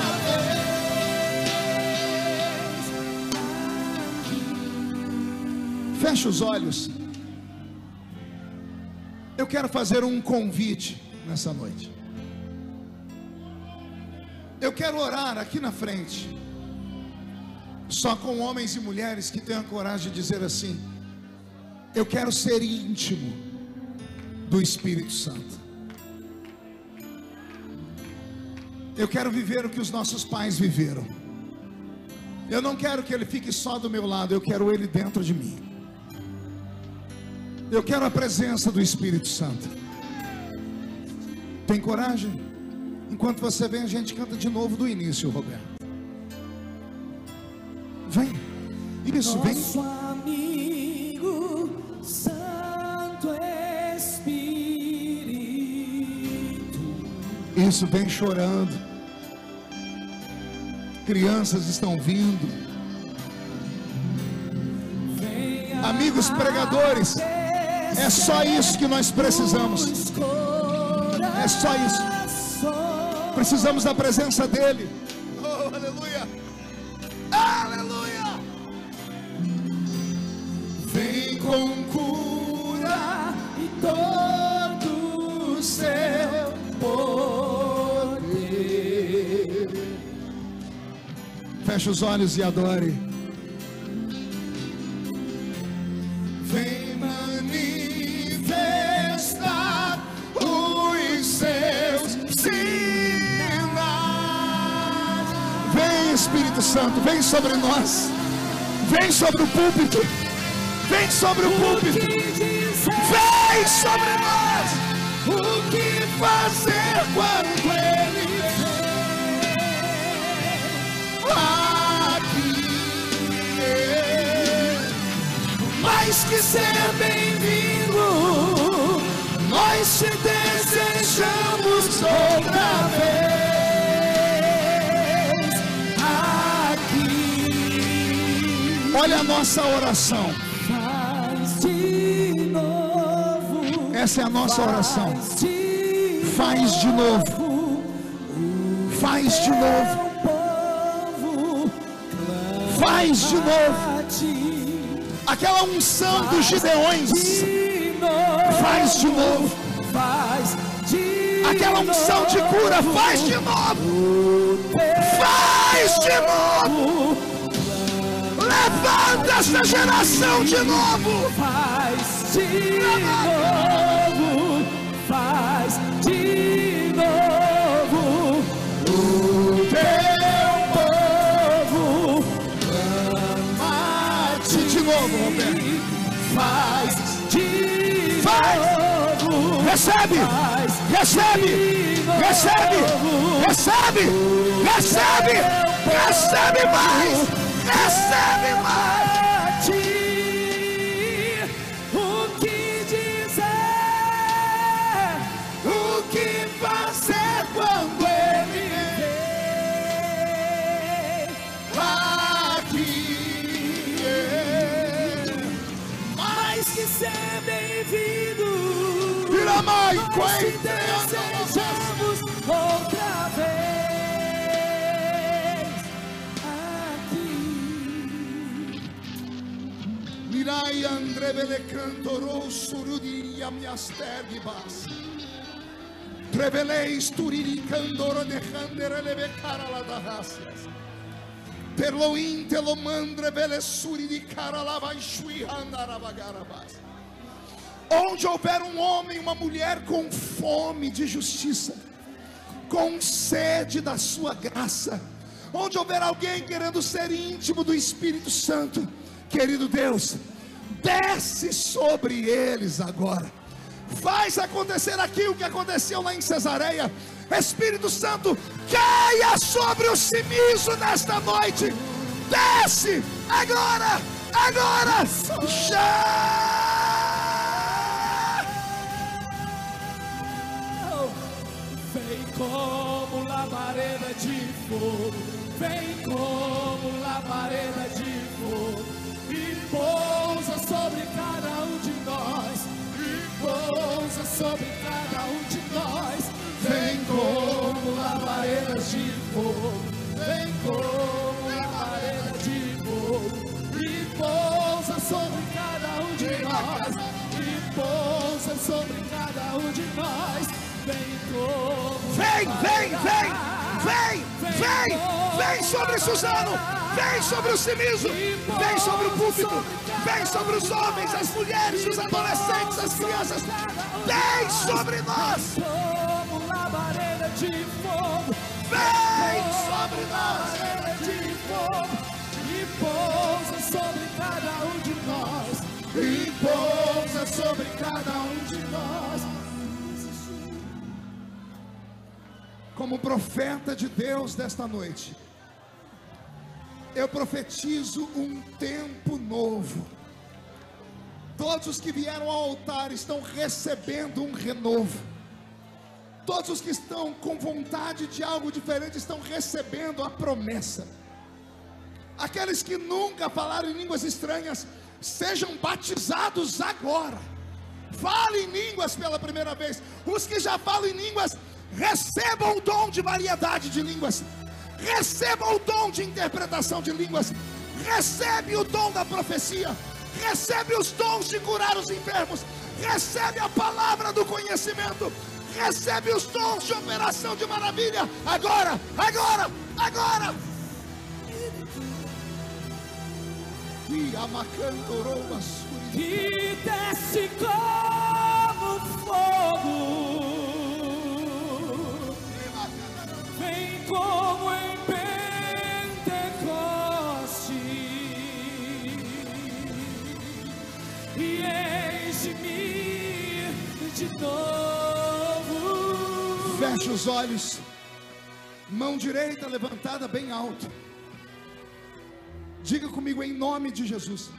vez. Feche os olhos. Eu quero fazer um convite nessa noite. Eu quero orar aqui na frente, só com homens e mulheres que tenham a coragem de dizer assim: eu quero ser íntimo do Espírito Santo. Eu quero viver o que os nossos pais viveram. Eu não quero que ele fique só do meu lado, eu quero ele dentro de mim. Eu quero a presença do Espírito Santo. Tem coragem? Enquanto você vem, a gente canta de novo do início, Roberto. Vem. Isso, vem. Nosso amigo Santo Espírito. Isso, vem chorando. Crianças estão vindo. Amigos pregadores, é só isso que nós precisamos. É só isso. Precisamos da presença dele. Oh, aleluia. Aleluia. Vem com cura e todo o seu poder. Feche os olhos e adore. Vem manifestar os seus sinais. Vem, Espírito Santo, vem sobre nós. Vem sobre o púlpito. Vem sobre o púlpito. Vem sobre nós. O que fazer quando ele vem aqui? Mais que ser bem-vindo, nós te desejamos outra vez aqui. Olha a nossa oração. Faz de novo. Essa é a nossa oração. Faz de novo. Faz de novo. Faz de novo. Aquela unção dos Gideões. Faz de novo. Aquela unção de cura. Faz de novo. Faz de novo. Levanta essa geração de novo. Faz de novo. Faz de novo. O teu povo recebe, recebe, recebe, recebe, recebe, recebe mais, recebe mais. O que dizer, o que fazer quando ele vem aqui, mais que ser bem-vindo, vira mãe, nós te desejamos outra vez aqui. Mirai André Bele cantorou surudi amiaster gibas. Trevelei sturiri candoro de handere leve cara la da racias. Perlo intelo mandre bele suriri cara la vai shui andara bagarabas. Onde houver um homem e uma mulher com fome de justiça, com sede da sua graça, onde houver alguém querendo ser íntimo do Espírito Santo, querido Deus, desce sobre eles agora. Faz acontecer aqui o que aconteceu lá em Cesareia. Espírito Santo, caia sobre o Simiso nesta noite. Desce agora, agora. Já. Vem como labareda de fogo, vem como labareda de fogo, e pousa sobre cada um de nós, e pousa sobre cada um de nós. Vem como labaredas de fogo, vem como labareda de fogo, e pousa sobre cada um de nós, e pousa sobre cada um de nós. Vem sobre Suzano, vem sobre o Simiso, vem sobre o púlpito, vem sobre os homens, as mulheres, os adolescentes, as crianças, vem sobre nós, como labareda de fogo, vem sobre nós, labareda de fogo, e pousa sobre cada um de nós, e pousa sobre cada um de nós. Como profeta de Deus desta noite, eu profetizo um tempo novo. Todos os que vieram ao altar estão recebendo um renovo. Todos os que estão com vontade de algo diferente estão recebendo a promessa. Aqueles que nunca falaram em línguas estranhas, sejam batizados agora. Falem em línguas pela primeira vez. Os que já falam em línguas, recebam o dom de variedade de línguas, recebam o dom de interpretação de línguas, recebe o dom da profecia, recebe os dons de curar os enfermos, recebe a palavra do conhecimento, recebe os dons de operação de maravilha, agora, agora, agora. que desce como fogo, vem como em Pentecoste, e enche-me de novo. Feche os olhos, mão direita levantada bem alto. Diga comigo em nome de Jesus: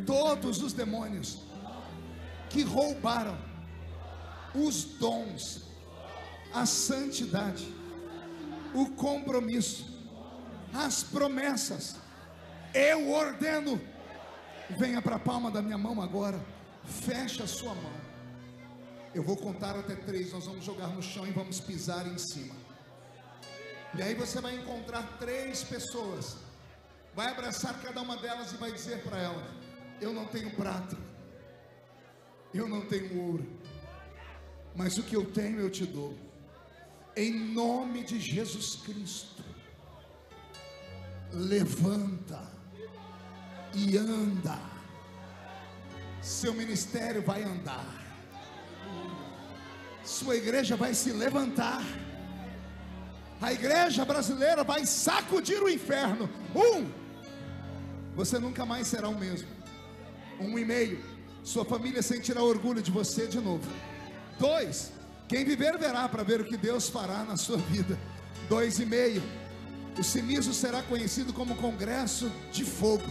todos os demônios que roubaram os dons, a santidade, o compromisso, as promessas, eu ordeno, venha para a palma da minha mão agora, feche a sua mão. Eu vou contar até 3, nós vamos jogar no chão e vamos pisar em cima. E aí você vai encontrar 3 pessoas, vai abraçar cada uma delas e vai dizer para ela: eu não tenho prata, eu não tenho ouro, mas o que eu tenho eu te dou. Em nome de Jesus Cristo, levanta e anda. Seu ministério vai andar, sua igreja vai se levantar, a igreja brasileira vai sacudir o inferno. Você nunca mais será o mesmo. 1,5, Sua família sentirá orgulho de você de novo. 2, quem viver verá para ver o que Deus fará na sua vida. 2,5, o Cimiso será conhecido como Congresso de Fogo.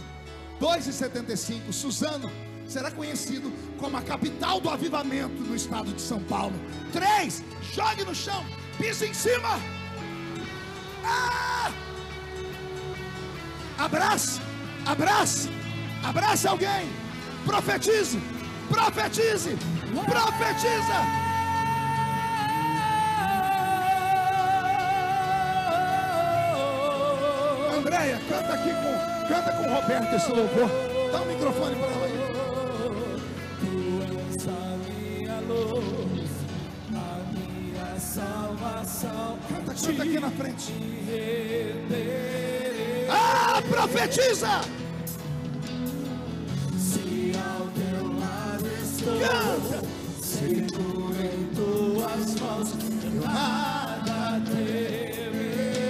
2,75, Suzano será conhecido como a capital do avivamento no estado de São Paulo. 3, jogue no chão, pise em cima. Abrace, abrace, abrace alguém. Profetize, profetize, profetiza. Andréia, canta com o Roberto esse louvor. Dá o microfone para ela aí. Tu és a minha luz, a minha salvação. Canta aqui na frente. Profetiza! Se ao teu lado estou, canta, seguro em tuas mãos, nada temerei.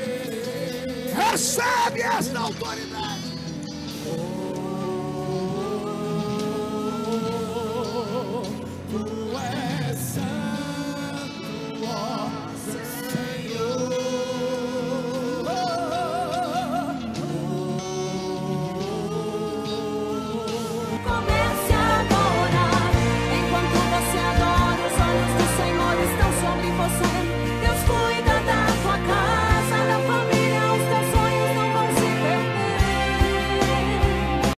Recebe esta autoridade.